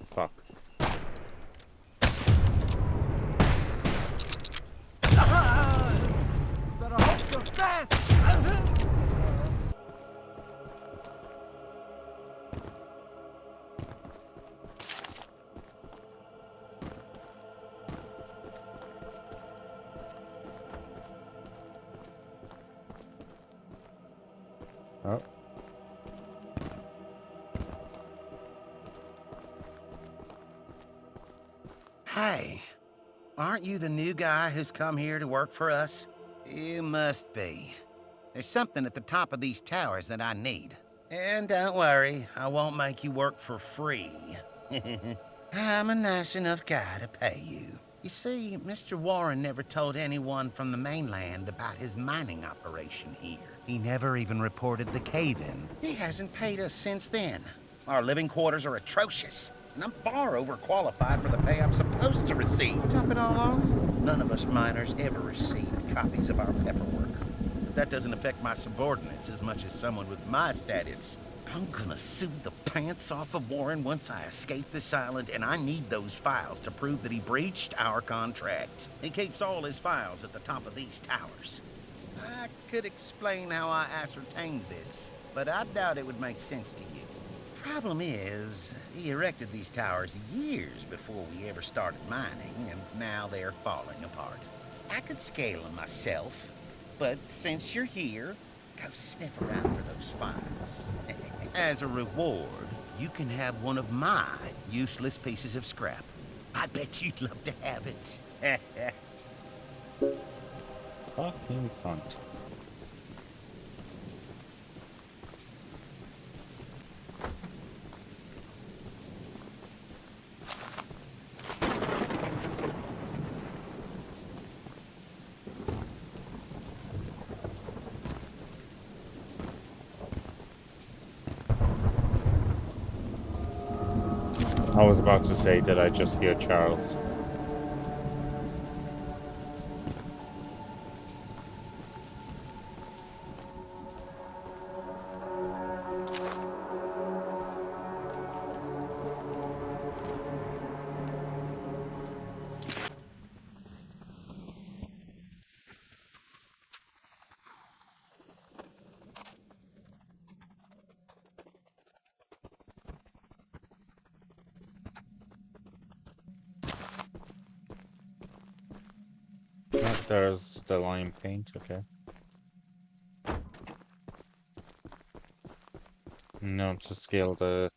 Fuck. Better hope you're fast! Oh. Hey, aren't you the new guy who's come here to work for us? You must be. There's something at the top of these towers that I need. And don't worry, I won't make you work for free. I'm a nice enough guy to pay you. You see, Mr. Warren never told anyone from the mainland about his mining operation here. He never even reported the cave-in. He hasn't paid us since then. Our living quarters are atrocious, and I'm far overqualified for the pay I'm supposed to receive. Top it all off, none of us miners ever received copies of our paperwork. But that doesn't affect my subordinates as much as someone with my status. I'm gonna sue the pants off of Warren once I escape this island, and I need those files to prove that he breached our contract. He keeps all his files at the top of these towers. I could explain how I ascertained this, but I doubt it would make sense to you. Problem is, he erected these towers years before we ever started mining, and now they're falling apart. I could scale them myself, but since you're here, go sniff around for those files. As a reward, you can have one of my useless pieces of scrap. I bet you'd love to have it. Fucking cunt. I was about to say, did I just hear Charles? Oh, there's the lime paint, okay. Now to scale the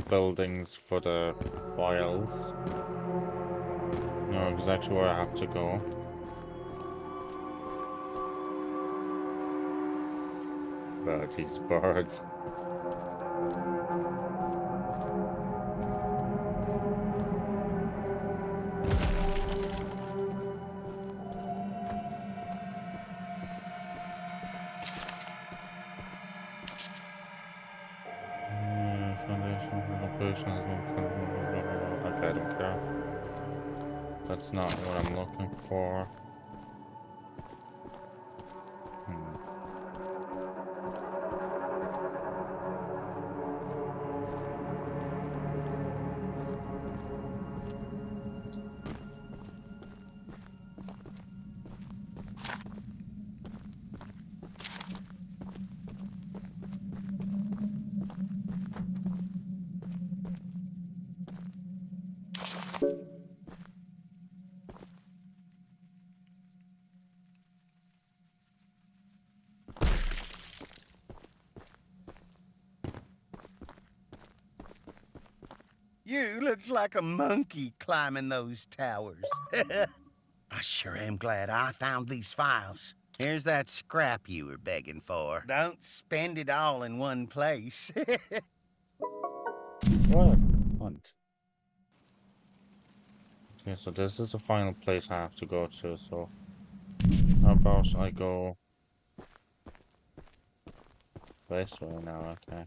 buildings for the files. Know exactly where I have to go. These birds. Foundation location has been. Okay, I don't care. That's not what I'm looking for. You look like a monkey climbing those towers. I sure am glad I found these files. Here's that scrap you were begging for. Don't spend it all in one place. What a cunt. Okay, so this is the final place I have to go to, so how about I go this way now, okay.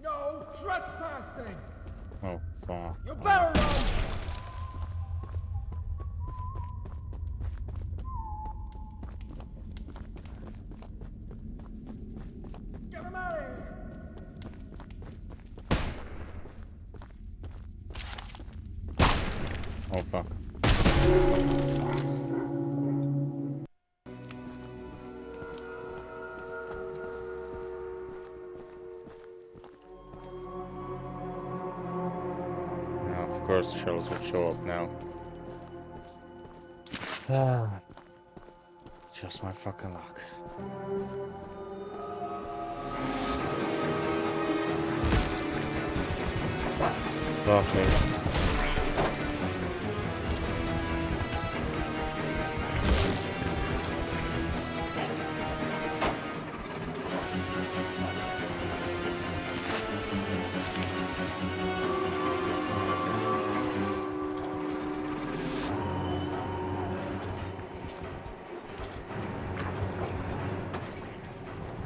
No trespassing! Oh, fuck. You better run! Get him out of here! Oh, fuck. Now, of course, Charles will show up now. Ah, just my fucking luck. Fuck me.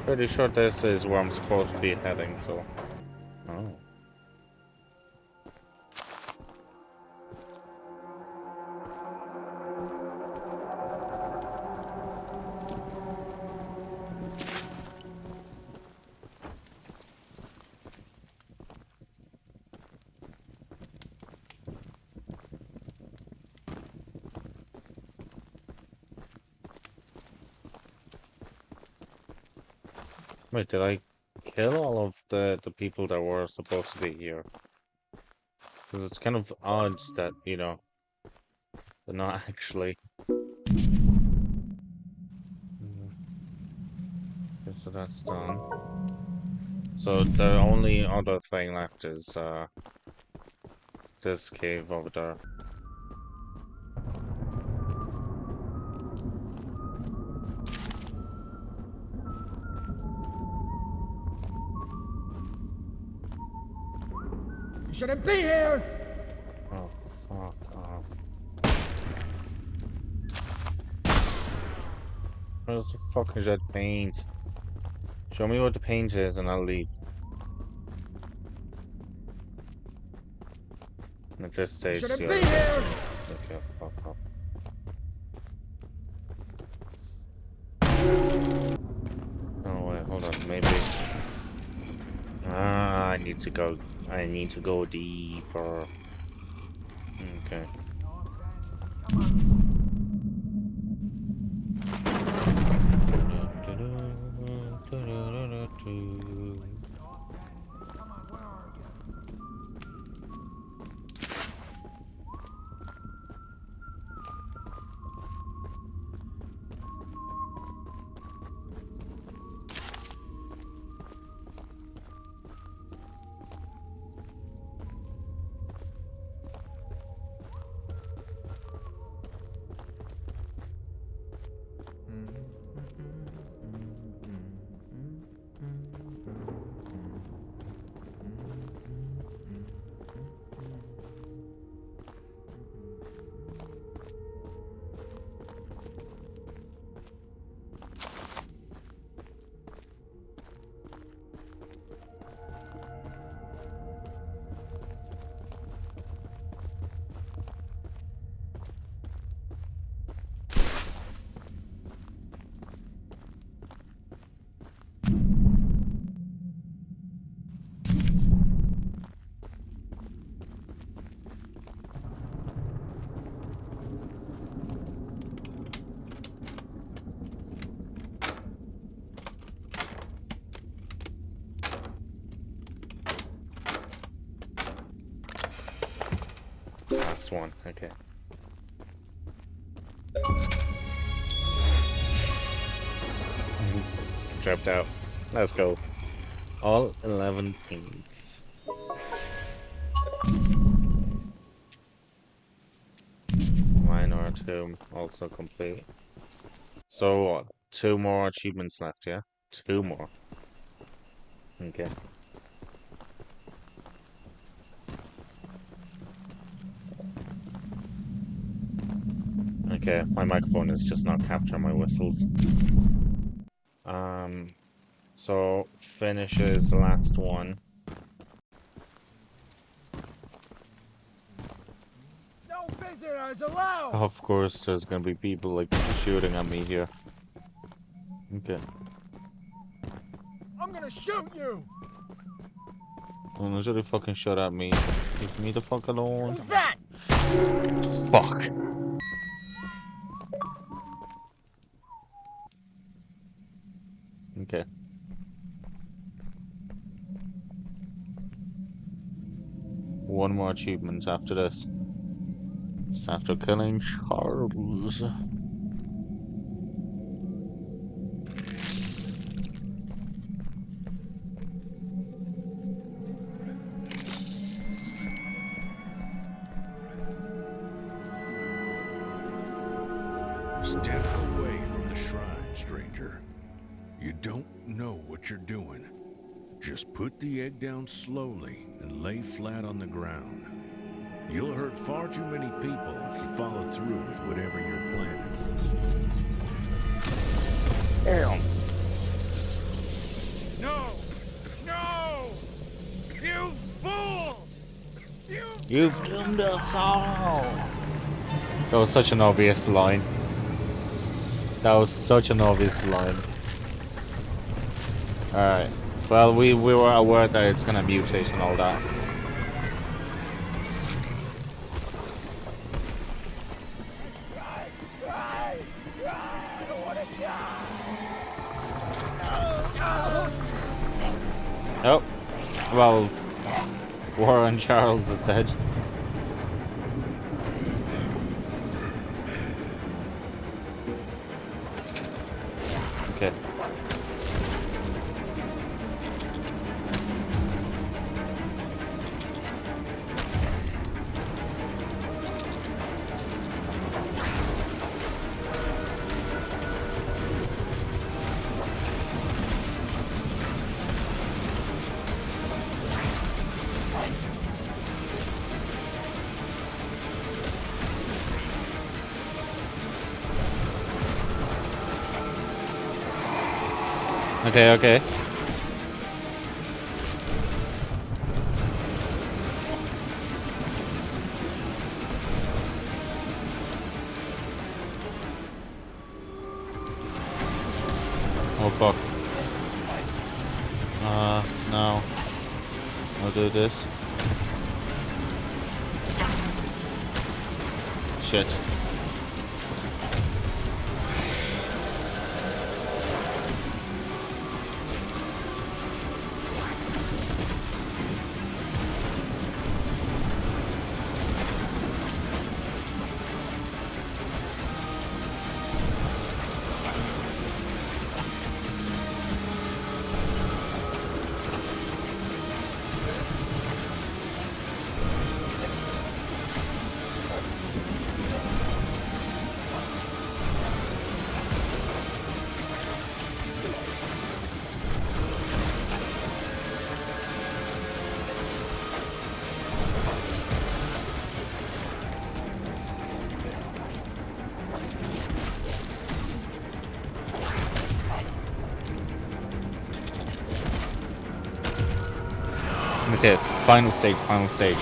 Pretty sure this is where I'm supposed to be heading, so. Oh. Wait, did I kill all of the people that were supposed to be here? Because it's kind of odd that, you know, they're not actually. that's done. So the only other thing left is this cave over there. You shouldn't be here! Oh, fuck off. Where's the fuck is that paint? Show me what the paint is and I'll leave. At this stage, Shouldn't the be other here! okay, fuck off. Oh wait, hold on, maybe. Ah, I need to go deeper. Okay. Last one, okay. Dropped out. Let's go. All 11 paints. Minor 2 also complete. So what? 2 more achievements left, yeah? 2 more. Okay. Okay, my microphone is just not capturing my whistles. So finishes the last one. No visitors allowed! Of course, there's gonna be people like shooting at me here. Okay. I'm gonna shoot you! Oh, nobody really fucking shot at me. Leave me the fuck alone. Who's that? Fuck. Okay. One more achievement after this. It's after killing Charles. Step away from the shrine, stranger. You don't know what you're doing. Just put the egg down slowly and lay flat on the ground. You'll hurt far too many people if you follow through with whatever you're planning. Damn. No! No! You fool! You've doomed us all. That was such an obvious line. That was such an obvious line. Alright. Well, we were aware that it's gonna mutate and all that. Oh. Well, Warren Charles is dead. Okay. Okay, okay. Oh fuck. No. I'll do this. Shit. Okay, final stage, final stage.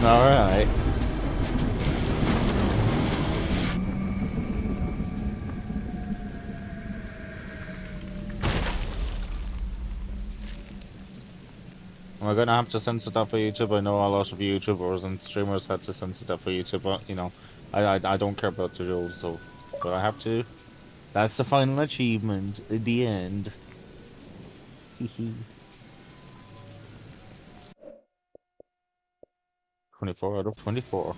Alright. We're gonna have to censor that for YouTube. I know a lot of YouTubers and streamers had to censor that for YouTube, but you know, I don't care about the rules, so but I have to. That's the final achievement at the end. Hehe. 24 out of 24.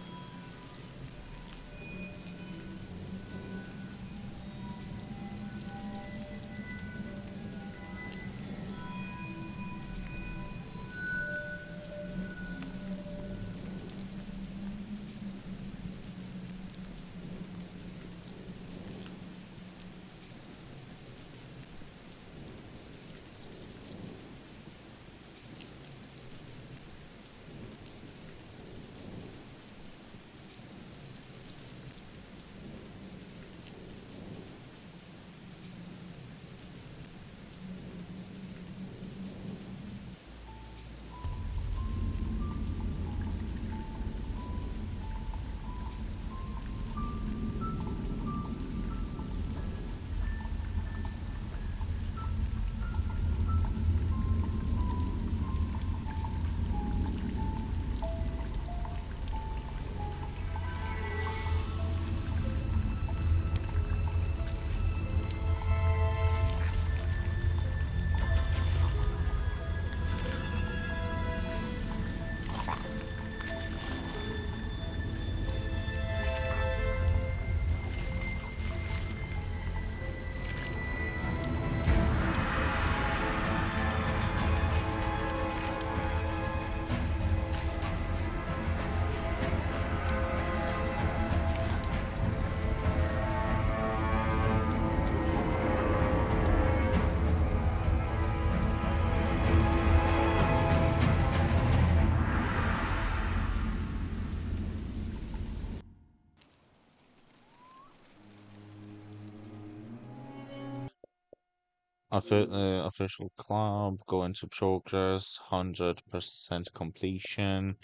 Official club, go into progress, 100% completion,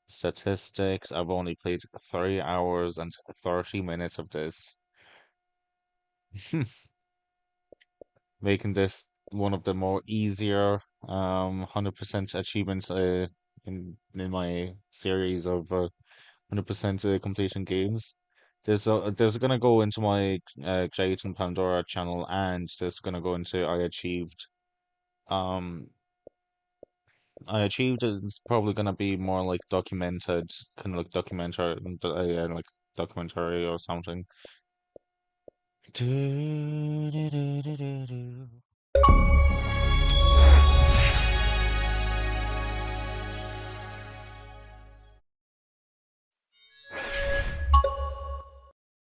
statistics. I've only played 3 hours and 30 minutes of this. Making this one of the more easier 100% achievements in my series of 100% completion games. There's gonna go into my Grayton Pandora channel, and there's gonna go into um I achieved it's probably gonna be more like documented, kind of like documentary, yeah, like documentary or something. Do, do, do, do, do, do.